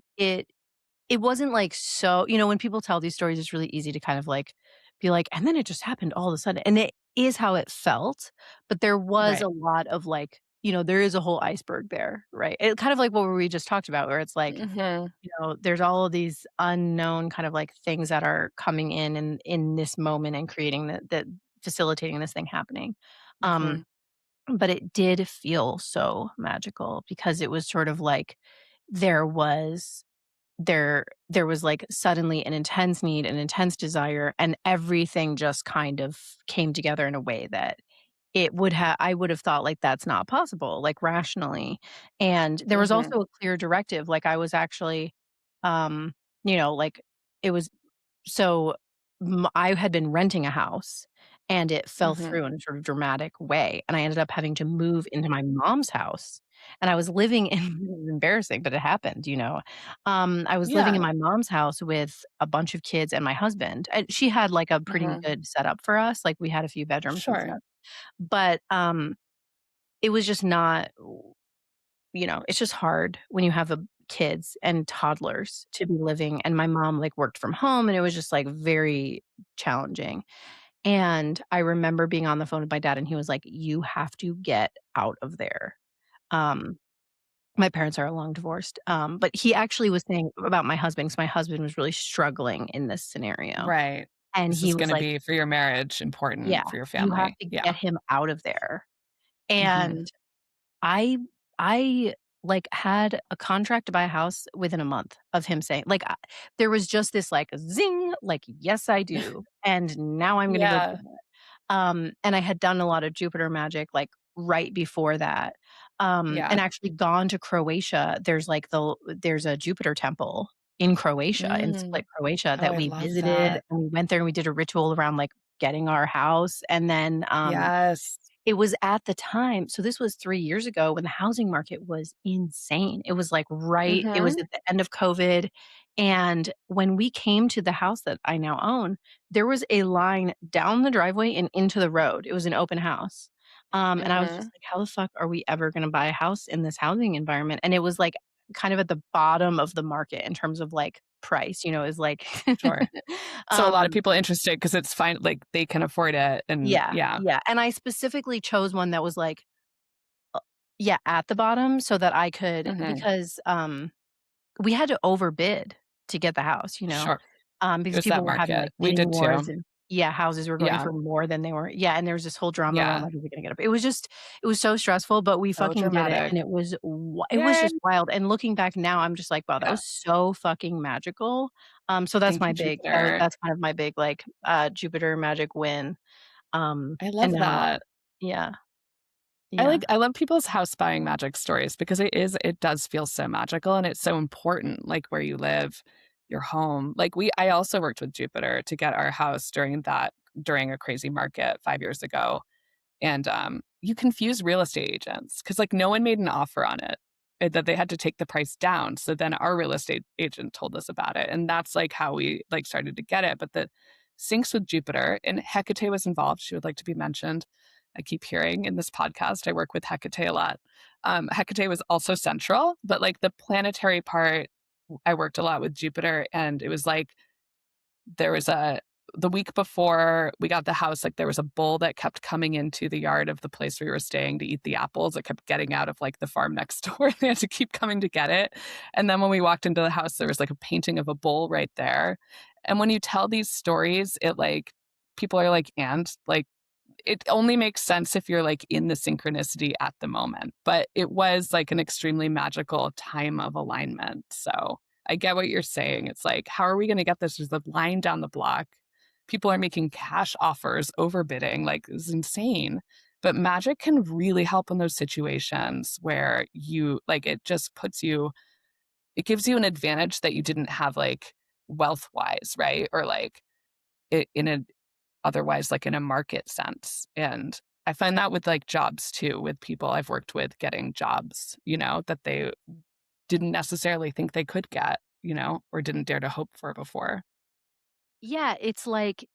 it wasn't like so when people tell these stories, it's really easy to kind of, like, be like, "And then it just happened all of a sudden," and it is how it felt, but there was Right. a lot of, like, there is a whole iceberg there, right? It kind of like what we just talked about, where it's like, Mhm. there's all of these unknown kind of, like, things that are coming in this moment and creating the facilitating this thing happening. Um, Mhm. but it did feel so magical because it was sort of like there was there was, like, suddenly an intense need, an intense desire, and everything just kind of came together in a way that I would have thought, like, that's not possible, like, rationally, and there was Mhm. also a clear directive, like, I was actually, um, like, it was so, I had been renting a house, and it fell Mhm. through in a sort of dramatic way, and I ended up having to move into my mom's house, and I was living in it was embarrassing, but it happened. I was living in Yeah. my mom's house with a bunch of kids and my husband, and she had, like, a pretty Mhm. good setup for us, like, we had a few bedrooms and Sure. stuff, but, it was just not it's just hard when you have, kids and toddlers to be living and my mom, like, worked from home, and it was just, like, very challenging, and I remember being on the phone with my dad, and he was like, "You have to get out of there." Um, my parents are long divorced, but he actually was saying about my husband, 'cause my husband was really struggling in this scenario, Right. and This he is was gonna like, be for your marriage "Yeah, important for your you have family. to Yeah. get him out of there," Mhm. and I I, like, had a contract to buy a house within a month of him saying like, there was just this, like, zing, like, "Yes, I do, and now I'm gonna go do Yeah. it." And I had done a lot of Jupiter magic, like, right before that, and Yeah. actually gone to Croatia. There's a Jupiter temple in Croatia, in Mm. Split, Croatia, Oh, that I we love visited, that. and we went there and we did a ritual around, like, getting our house, and then, Yes. it was at the time so this was 3 years ago when the housing market was insane. It was, like, it was Mhm. at the end of COVID, and when we came to the house that I now own, there was a line down the driveway and into the road. It was an open house. And I was just Mhm. like, "How the fuck are we ever gonna buy a house in this housing environment?" And it was, like, kind of at the bottom of the market in terms of, like, price, is like Sure. So a lot of um, people interested because it's fine, like, they can afford it and yeah, yeah. yeah, and I specifically chose one that was, like, uh yeah, at the bottom so that I could Mhm. because, we had to overbid to get the house, Sure. because There's that people were having, market. like, We bidding did wars too. and yeah, houses were going Yeah. for more than they were yeah, and there was this whole drama around, Yeah. like, "Is it gonna get up?" It was so stressful, but we So fucking did it, dramatic. and it was Yay! just wild, and looking back now, I'm just like, "Wow, that Yeah. was so fucking magical." So that's Thank my you, big Jupiter. that's kind of my big, like, Jupiter magic win, I and love now that. yeah, yeah. I love people's house buying magic stories because it does feel so magical and it's so important, like, where you live, your home. Like, I also worked with Jupiter to get our house during a crazy market 5 years ago. And, you confuse real estate agents because like, no one made an offer on it, that they had to take the price down, so then our real estate agent told us about it, and that's, like, how we, like, started to get it, but the syncs with Jupiter and Hecate was involved, she would like to be mentioned. I keep hearing in this podcast, I work with Hecate a lot. Hecate was also central, but, like, the planetary part, I worked a lot with Jupiter, and it was like there was a the week before we got the house, like, there was a bull that kept coming into the yard of the place we were staying to eat the apples. It kept getting out of, like, the farm next door. They had to keep coming to get it. And then when we walked into the house, there was, like, a painting of a bull right there. And when you tell these stories, people are like, "And?" Like, it only makes sense if you're, like, in the synchronicity at the moment, but it was, like, an extremely magical time of alignment, so I get what you're saying. It's like, "How are we gonna get this?" There's a line down the block. People are making cash offers, overbidding, like, it's insane, but magic can really help in those situations where it gives you an advantage that you didn't have, like, wealth-wise, right? Or, like, in a otherwise, like, in a market sense, and I find that with, like, jobs too, with people I've worked with getting jobs, that they didn't necessarily think they could get, or didn't dare to hope for before. Yeah, it's like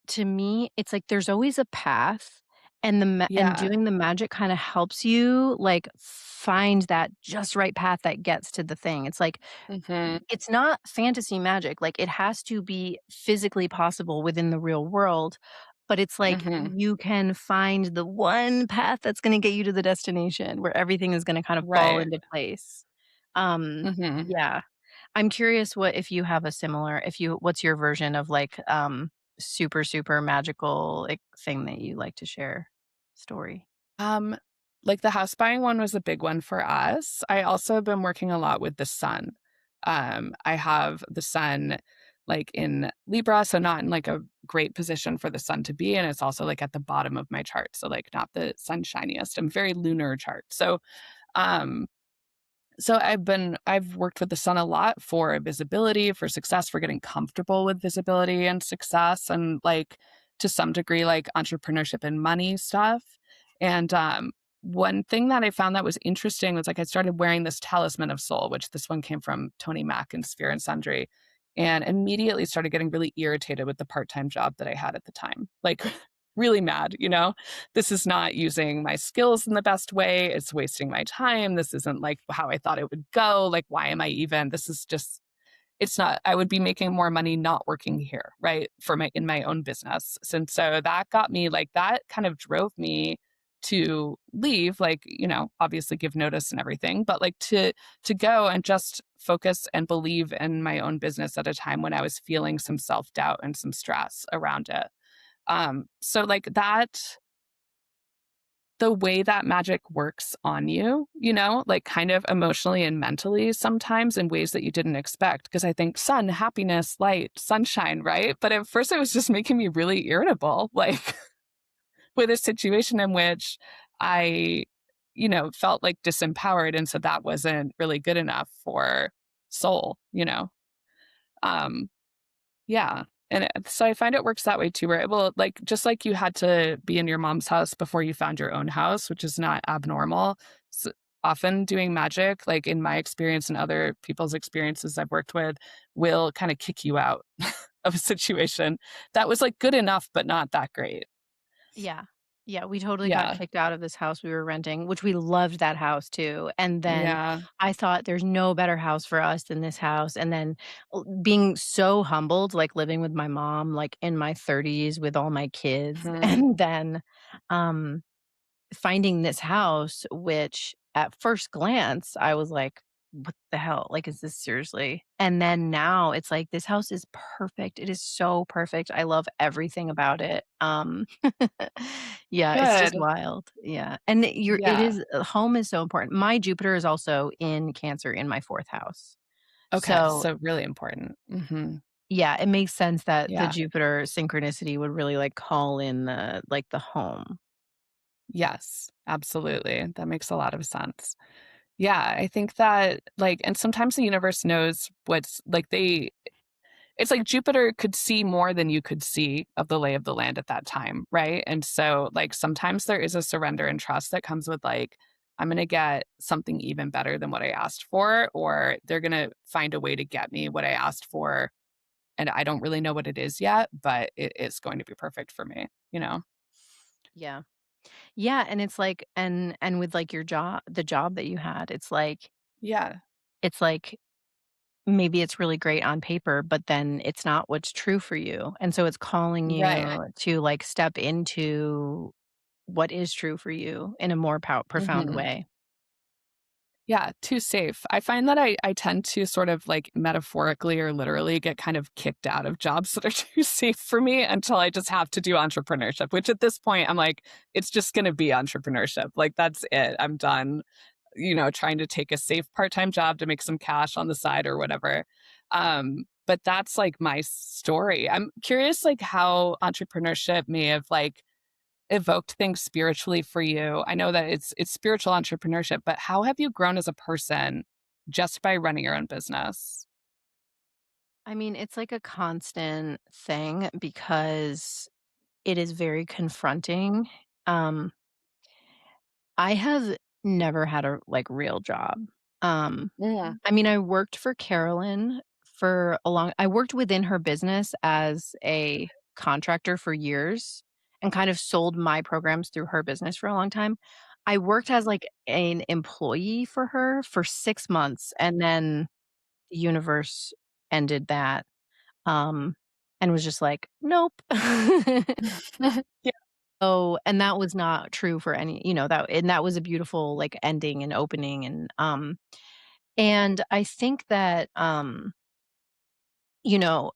to me, it's like there's always a path and Yeah. doing the magic kinda helps you, like, find that just right path that gets to the thing. It's like Mhm. it's not fantasy magic, like, it has to be physically possible within the real world, but it's like Mhm. you can find the one path that's gonna get you to the destination where everything is gonna kind of fall Right. into place. Um, Mhm. yeah. I'm curious what if you have a similar if you what's your version of, like, super, super magical, like, thing that you like to share? Story. Um, like, the house buying one was a big one for us. I also have been working a lot with the sun. I have the sun, like, in Libra, so not in, like, a great position for the sun to be in. It's also, like, at the bottom of my chart, so, like, not the sunshiniest. I'm very lunar chart. Um So I've worked with the sun a lot for visibility, for success, for getting comfortable with visibility and success and, like, to some degree, like, entrepreneurship and money stuff. And, one thing that I found that was interesting was, like, I started wearing this talisman of soul, which this one came from Tony Mack and Sphere and Sundry, and immediately started getting really irritated with the part-time job that I had at the time. Like, really mad, this is not using my skills in the best way. It's wasting my time. This isn't like how I thought it would go. Like, why am I even? This is just, it's not, I would be making more money not working here, right? In my own business. And so that got me like, that kind of drove me to leave, like, obviously give notice and everything, but like to go and just focus and believe in my own business at a time when I was feeling some self-doubt and some stress around it. So like that the way that magic works on you, like kind of emotionally and mentally sometimes in ways that you didn't expect. Because I think sun, happiness, light, sunshine, right? But at first it was just making me really irritable, like with a situation in which I, felt like disempowered. And so that wasn't really good enough for soul. Um, yeah, and so I find it works that way too, where like, just like you had to be in your mom's house before you found your own house, which is not abnormal. S Often doing magic, like in my experience and other people's experiences I've worked with, will kinda kick you out of a situation that was, like, good enough, but not that great. Yeah. Yeah, we totally got Yeah. kicked out of this house we were renting, which we loved that house too, and then Yeah. I thought there's no better house for us than this house, and then, being so humbled, like, living with my mom, like, in my 30s with all my kids, Mhm. and then, um finding this house, which at first glance, I was like, "What the hell? Like, is this seriously?" And then now it's like, this house is perfect. It is so perfect. I love everything about it. Yeah, it's just Good. wild. Yeah. And it Yeah. is home is so important. My Jupiter is also in Cancer in my 4th house. Okay, So, so really important. Mhm. yeah, it makes sense that the Yeah. Jupiter synchronicity would really, like, call in the home. Yes, absolutely. That makes a lot of sense. Yeah, I think that, like, and sometimes the universe knows what's like, it's like Jupiter could see more than you could see of the lay of the land at that time, right? And so, like, sometimes there is a surrender and trust that comes with, like, I'm gonna get something even better than what I asked for, or they're gonna find a way to get me what I asked for, and I don't really know what it is yet, but it is going to be perfect for me, you know? Yeah. Yeah, and it's like and with, like, the job that you had, Yeah. it's like, maybe it's really great on paper, but then it's not what's true for you, and so it's calling Right. you to, like, step into what is true for you in a more profound Mhm. way. Yeah, too safe. I find that I tend to sort of like metaphorically or literally get kind of kicked out of jobs that are too safe for me until I just have to do entrepreneurship, which at this point I'm like, it's just gonna be entrepreneurship. Like that's it. I'm done, trying to take a safe part-time job to make some cash on the side or whatever. But that's like my story. I'm curious like how entrepreneurship may have like evoked things spiritually for you? I know that it's spiritual entrepreneurship, but how have you grown as a person just by running your own business? I mean, it's like a constant thing because it is very confronting. Um, I have never had a, like, real job. Um, Yeah. I mean, I worked for Carolyn for a long I worked within her business as a contractor for years and kind of sold my programs through her business for a long time. I worked as, like, an employee for her for 6 months, and then the universe ended that, um, and was just like, "Nope." Yeah. Oh, and that was not true for any that was a beautiful, like, ending and opening, and I think that, you know,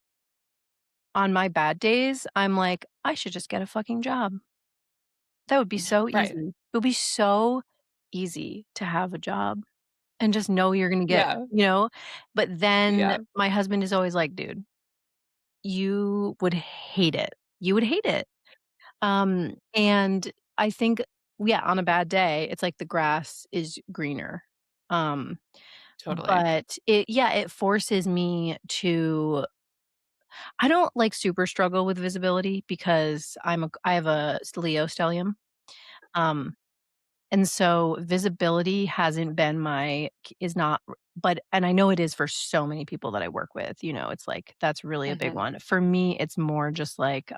on my bad days, I'm like, "I should just get a fucking job." That would be so Right. easy. It would be so easy to have a job and just know you're gonna get Yeah. but then Yeah. my husband is always like, "Dude, you would hate it. You would hate it." And I think, yeah, on a bad day, it's like the grass is greener. Um, Totally. but it forces me to I don't, like, super struggle with visibility because I have a Leo stellium. Um, and so visibility hasn't been my is not but and I know it is for so many people that I work with, it's like that's really a big Mhm. one. For me, it's more just like,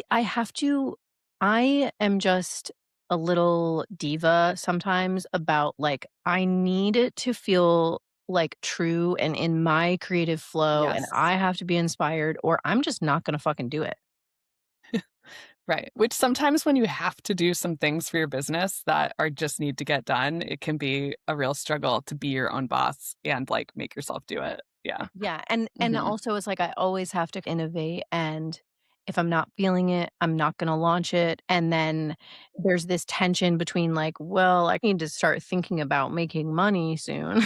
I have to I am just a little diva sometimes about, like, I need it to feel, like, true and in my creative flow, and Yes. I have to be inspired, or I'm just not gonna fucking do it. Right. Which sometimes when you have to do some things for your business that are just need to get done, it can be a real struggle to be your own boss and like make yourself do it. Yeah. Yeah, and Mhm. also it's like I always have to innovate, and if I'm not feeling it, I'm not gonna launch it, and then there's this tension between, like, well, I need to start thinking about making money soon,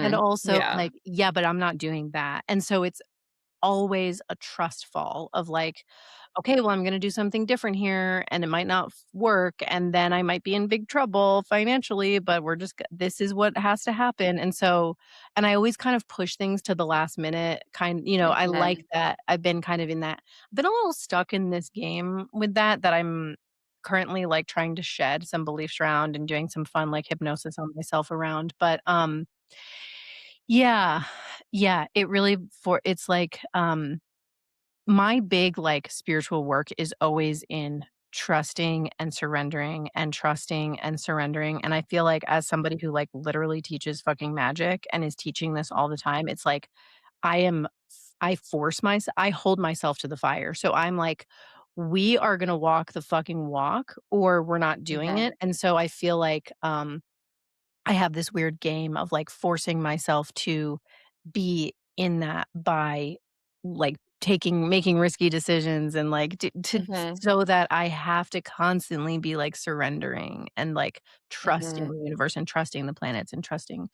and Mhm. also, Yeah. like, yeah, but I'm not doing that, and so it's always a trust fall of like, "Okay, well, I'm gonna do something different here, and it might not work, and then I might be in big trouble financially, but we're just this is what has to happen." And I always kind of push things to the last minute, I like Mhm. that. I've been kind of in that I've been a little stuck in this game with that I'm currently, like, trying to shed some beliefs around and doing some fun, like, hypnosis on myself around, but, yeah, yeah, it really for it's like, my big, like, spiritual work is always in trusting and surrendering, and I feel like as somebody who, like, literally teaches fucking magic and is teaching this all the time, it's like I am I hold myself to the fire. So I'm like, we are gonna walk the fucking walk or we're not doing Mhm. it. And so I feel like I have this weird game of like forcing myself to be in that by like making risky decisions and like to Mhm. so that I have to constantly be like surrendering and like trusting Mhm. the universe and trusting the planets and trusting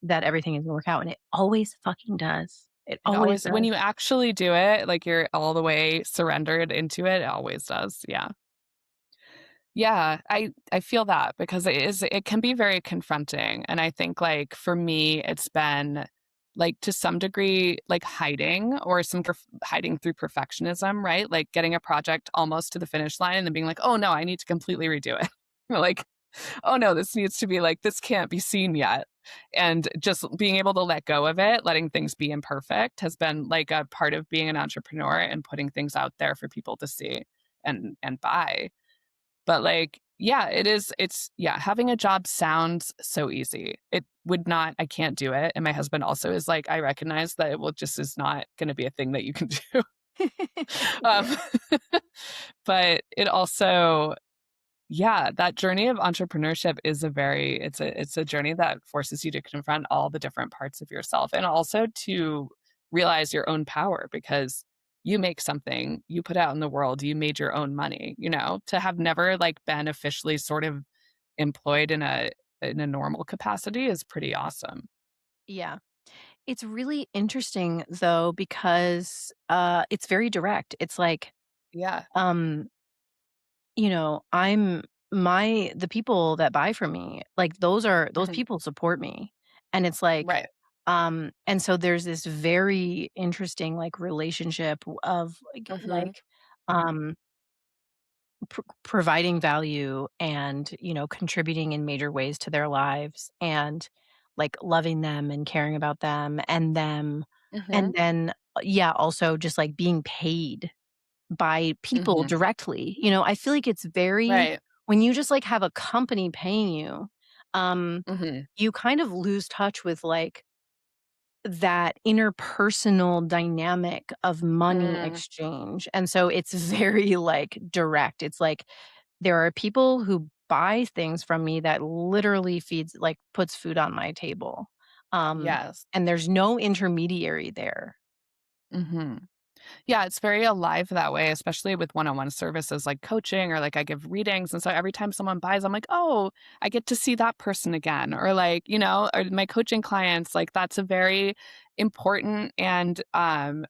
that everything is gonna work out. And it always fucking does. It It always always when does. you actually do it, like, you're all the way surrendered into it, it always does, yeah. Yeah, I feel that because it can be very confronting, and I think, like, for me, it's been, like, to some degree, like, hiding or hiding through perfectionism, right? Like, getting a project almost to the finish line and then being like, "Oh, no, I need to completely redo it." Or like, "Oh, no, this needs to be like this can't be seen yet." And just being able to let go of it, letting things be imperfect has been, like, a part of being an entrepreneur and putting things out there for people to see and buy. But, like, yeah, yeah, having a job sounds so easy. It would not I can't do it, and my husband also is like, "I recognize that it will just is not gonna be a thing that you can do." Um, Yeah. but it also yeah, that journey of entrepreneurship is it's a journey that forces you to confront all the different parts of yourself and also to realize your own power because you make something, you put out in the world, you made your own money, you know, to have never like been officially sort of employed in a normal capacity is pretty awesome. Yeah. It's really interesting though because, it's very direct. It's like, Yeah. um, I'm the people that buy from me, like, those Mhm. people support me, and it's like, Right. and so there's this very interesting, like, relationship of, Mhm. um providing value and, contributing in major ways to their lives and, like, loving them and caring about them and Mhm. then, yeah, also just, like, being paid by people Mhm. directly. I feel like it's very Right. when you just, like, have a company paying you, um, Mhm. you kind of lose touch with, like, that interpersonal dynamic of money Mm. exchange, and so it's very, like, direct. It's like there are people who buy things from me that literally puts food on my table, Yes. and there's no intermediary there. Mhm. Yeah, it's very alive that way, especially with one-on-one services like coaching or like I give readings. And so every time someone buys, I'm like, oh, I get to see that person again. Or like, you know, or my coaching clients, like that's a very important and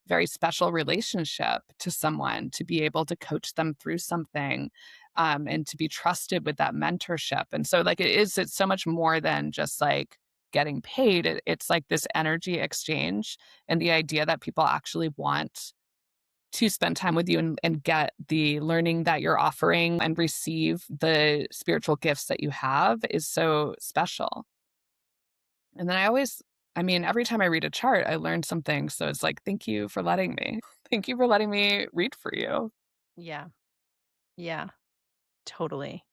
very special relationship to someone to be able to coach them through something and to be trusted with that mentorship. And so like it's so much more than just like getting paid. It's like this energy exchange and the idea that people actually want to spend time with you and get the learning that you're offering and receive the spiritual gifts that you have is so special. And then I mean, every time I read a chart, I learn something. So it's like, thank you for letting me. Thank you for letting me read for you. Yeah. Yeah. Totally.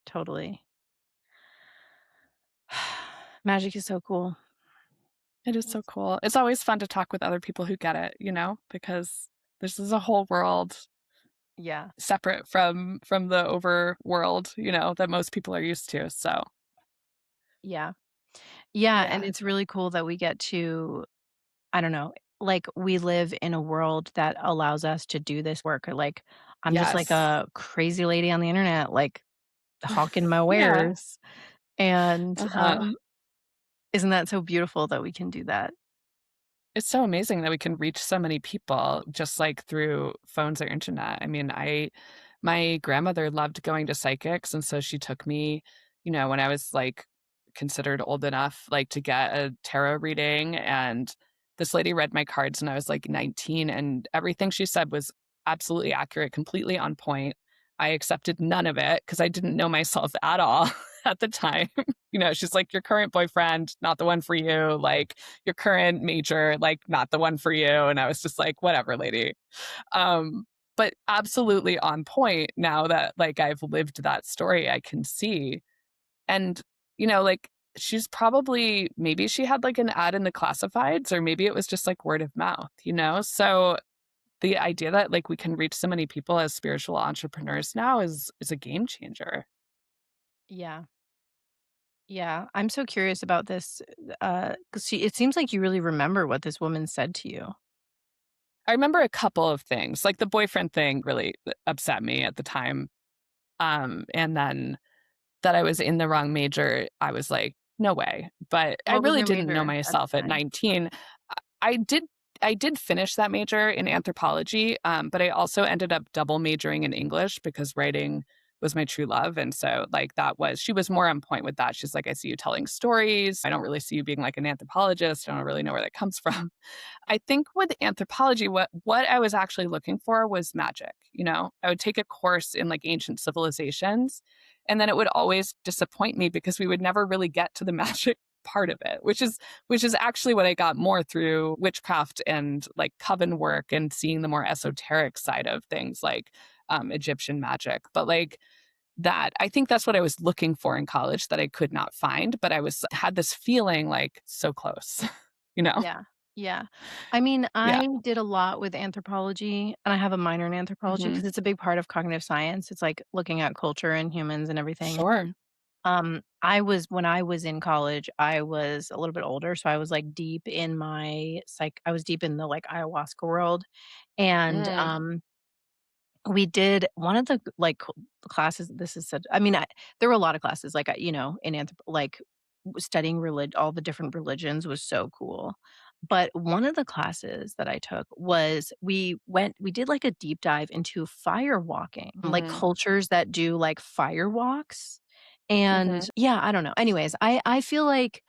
Totally. Magic is so cool. It is so cool. It's always fun to talk with other people who get it, you know, because this is a whole world Yeah. separate from the overworld, you know, that most people are used to. So Yeah. Yeah, and yeah. it's really cool that we get to I don't know, like, we live in a world that allows us to do this work, or, like, I'm just like Yes. a crazy lady on the internet, like, hawking my Yeah. wares, and, Uh-huh. isn't that so beautiful that we can do that? It's so amazing that we can reach so many people just, like, through phones or internet. I mean, I my grandmother loved going to psychics, and so she took me, you know, when I was, like, considered old enough, like, to get a tarot reading, and this lady read my cards when I was, like, 19, and everything she said was absolutely accurate, completely on point. I accepted none of it because I didn't know myself at all. at the time. She's like, your current boyfriend, not the one for you. Like, your current major, like, not the one for you. And I was just like, whatever, lady. Um, but absolutely on point now that like I've lived that story, I can see. And, like she's probably maybe she had like an ad in the classifieds, or maybe it was just like word of mouth, So the idea that like we can reach so many people as spiritual entrepreneurs now is a game changer. Yeah. Yeah. I'm so curious about this, 'cause it seems like you really remember what this woman said to you. I remember a couple of things. Like the boyfriend thing really upset me at the time. And then that I was in the wrong major, I was like, "No way." But I What was really your didn't know major at myself the at time? 19. I did I did finish that major in anthropology, but I also ended up double majoring in English because writing was my true love, and so, like, that was she was more on point with that. She's like, "I see you telling stories. I don't really see you being, like, an anthropologist. I don't really know where that comes from." I think with anthropology, what I was actually looking for was magic, I would take a course in, like, ancient civilizations, and then it would always disappoint me because we would never really get to the magic part of it, which is actually what I got more through witchcraft and, like, coven work and seeing the more esoteric side of things like, Egyptian magic. But, like, that I think that's what I was looking for in college that I could not find, but I was had this feeling, like, so close, you know? Yeah. Yeah. I mean, Yeah. I did a lot with anthropology, and I have a minor in anthropology Mhm. because it's a big part of cognitive science. It's like looking at culture and humans and everything. Sure. I was when I was in college, I was a little bit older, so I was like deep in my I was deep in the like ayahuasca world. And Mm. we did one of the like classes. This is such, I mean, there were a lot of classes like, in like studying all the different religions was so cool. But one of the classes that I took was we did like a deep dive into fire walking, like Mhm. cultures that do like fire walks. And Mhm. yeah, I don't know. Anyways, I feel like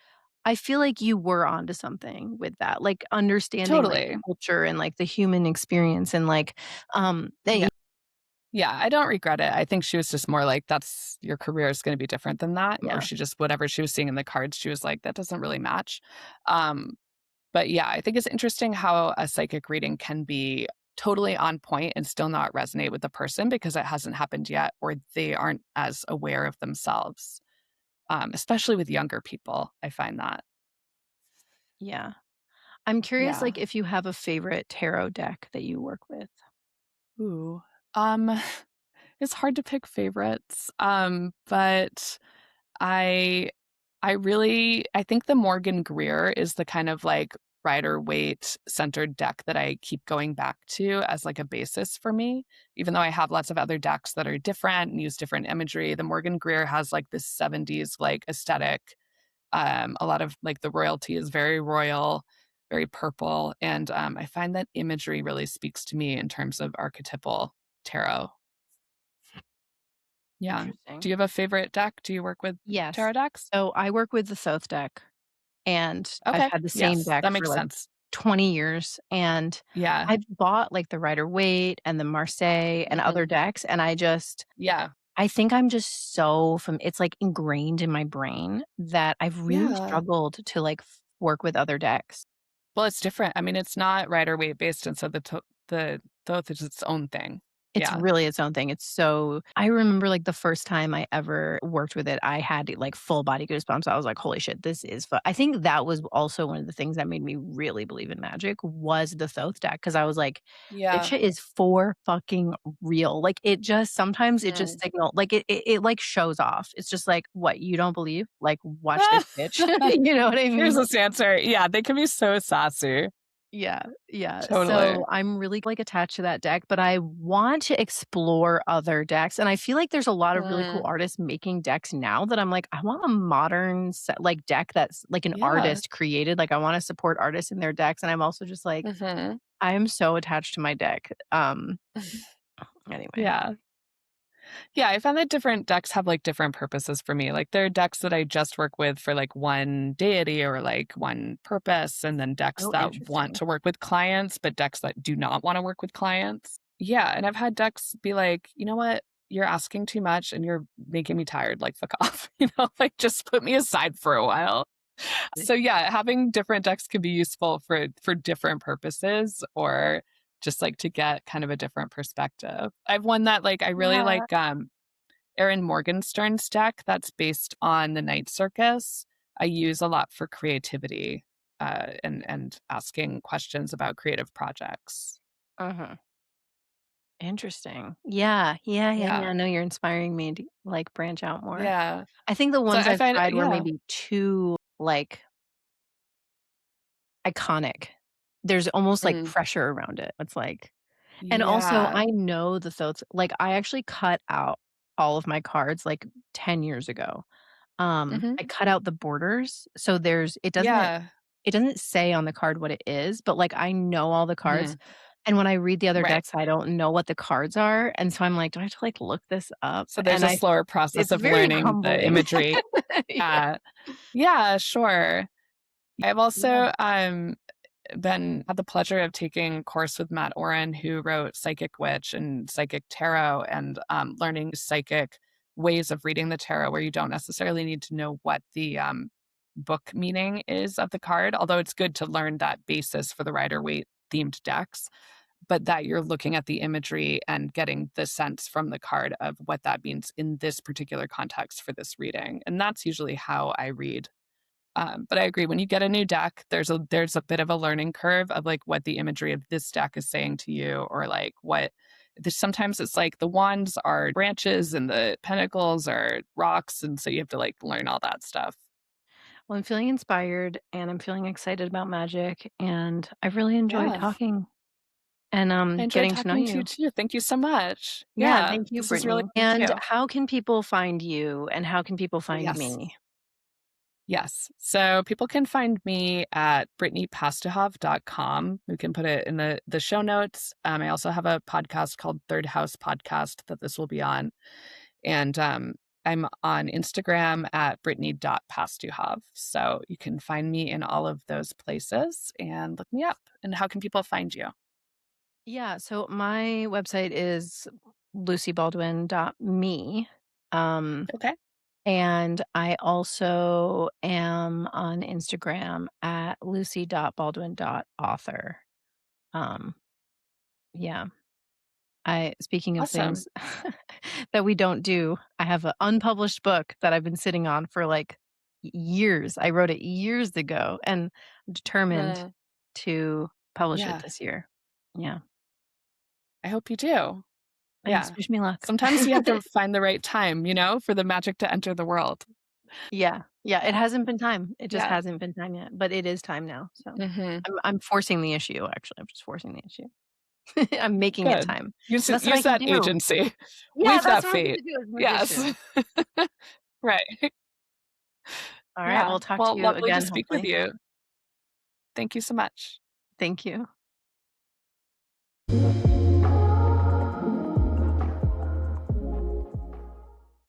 you were onto something with that, like understanding like Totally. culture and like the human experience and like Yeah. Yeah, I don't regret it. I think she was just more like, "That's your career is gonna be different than that," or yeah. she just whatever she was seeing in the cards, she was like, "That doesn't really match." Um, but yeah, I think it's interesting how a psychic reading can be totally on point and still not resonate with the person because it hasn't happened yet or they aren't as aware of themselves, especially with younger people, I find that. Yeah. I'm curious, Yeah. like, if you have a favorite tarot deck that you work with. Ooh. Um, it's hard to pick favorites, but I I think the Morgan Greer is the kind of, like, Rider-Waite centered deck that I keep going back to as, like, a basis for me, even though I have lots of other decks that are different and use different imagery. The Morgan Greer has, like, this '70s, like, aesthetic. A lot of, like, the royalty is very royal, very purple, and, I find that imagery really speaks to me in terms of archetypal tarot. Yeah. Do Interesting. you have a favorite deck? Do you work with Yes. tarot decks? So I work with the Thoth deck, and I've Okay. had the same Yes, deck that for makes like sense. 20 years, and Yeah. I've bought like the Rider-Waite and the Marseille and other Mhm. decks, and Yeah. I think I'm just it's like ingrained in my brain that I've really Yeah. struggled to like work with other decks. Well, it's different. I mean, it's not Rider-Waite based, and so the Thoth is its own thing. It's Yeah. really its own thing. I remember, like, the first time I ever worked with it, I had, like, full body goosebumps. I was like, "Holy shit, this is fu" I think that was also one of the things that made me really believe in magic was the Thoth deck because I was like, "This Yeah. shit is for fucking real." Like, it just sometimes it just Mhm. signal like, it, like, shows off. It's just like, "What, you don't believe? Like, watch this, bitch." You know what I Here's mean? this answer. Yeah, they can be so sassy. Yeah, yeah. Totally. So I'm really like attached to that deck, but I want to explore other decks. And I feel like there's a lot of really cool Mm. artists making decks now that I'm like, I want a modern like deck that's like an Yeah. artist created. Like I want to support artists in their decks. And I'm also just like, Mhm. I am so attached to my deck. Anyway. Yeah. Yeah, I found that different decks have, like, different purposes for me. Like, there are decks that I just work with for, like, one deity or, like, one purpose, and then decks Oh, that want interesting. to work with clients, but decks that do not wanna work with clients. Yeah, and I've had decks be like, "You know what? you're asking too much and you're making me tired, like, fuck off, like, just put me aside for a while. So yeah, having different decks can be useful for different purposes or just like to get kind of a different perspective. I've one that like I really Yeah. like Erin Morgenstern's deck that's based on the Night Circus. I use a lot for creativity and asking questions about creative projects. Mhm. Interesting. Yeah, yeah, yeah, Yeah. yeah. No, you're inspiring me to, like, branch out more. Yeah. I think the So ones I I've find tried were yeah. maybe too, like, iconic. There's almost, like, Mm. pressure around it. It's like and also, Yeah. I know the thoughts like, I actually cut out all of my cards, like, 10 years ago. I Mhm. cut out the borders, so Yeah. it doesn't say on the card what it is, but, like, I know all the cards, Mhm. and when I read the other Right. decks, I don't know what the cards are, and so I'm like, "Do I have to, like, look this up?" So there's And a slower process it's of very learning the humbling. imagery. Yeah. Yeah. Yeah, sure. I've Yeah. also, been had the pleasure of taking a course with Matt Oren, who wrote Psychic Witch and Psychic Tarot, and learning psychic ways of reading the tarot where you don't necessarily need to know what the book meaning is of the card, although it's good to learn that basis for the Rider Waite themed decks, but that you're looking at the imagery and getting the sense from the card of what that means in this particular context for this reading. And that's usually how I read but I agree. When you get a new deck, there's a bit of a learning curve of like what the imagery of this deck is saying to you, or like what. Sometimes it's like the wands are branches and the pentacles are rocks, and so you have to like learn all that stuff. Well, I'm feeling inspired, and I'm feeling excited about magic, and I've really enjoyed Yeah, talking and, I enjoyed getting to know talking to you you. too. Thank you so much. Yeah, Yeah, thank you, this is really Brittany. thank And you. how can people find you, and how can people find Yes. me? Yes. So people can find me at brittanypastuhov.com. We can put it in the show notes. I also have a podcast called Third House Podcast that this will be on. And I'm on Instagram at brittany.pastuhov. So you can find me in all of those places and look me up. And how can people find you? Yeah, so my website is lucybaldwin.me, um, Okay. and I also am on Instagram at lucy.baldwin.author. Um, yeah. I speaking of Awesome. things that we don't do, I have an unpublished book that I've been sitting on for, like, years. I wrote it years ago, and I'm determined Uh, to publish it yeah, this year. Yeah. I hope you do. Thanks. Yeah. Wish me luck. Sometimes you have to find the right time, for the magic to enter the world. Yeah. Yeah, it hasn't been time. It just Yeah. hasn't been time yet, but it is time now, so Hmm. I'm forcing the issue, actually. I'm just forcing the issue. I'm making it Good. time. Use That's what I use can that do. agency. Yeah, Weave that's that what I'm fate. gonna do as a Yes. magician. Right. Alright, Yeah. we'll talk to Well, you lovely to again, speak with hopefully. you. Thank you so much. Thank you.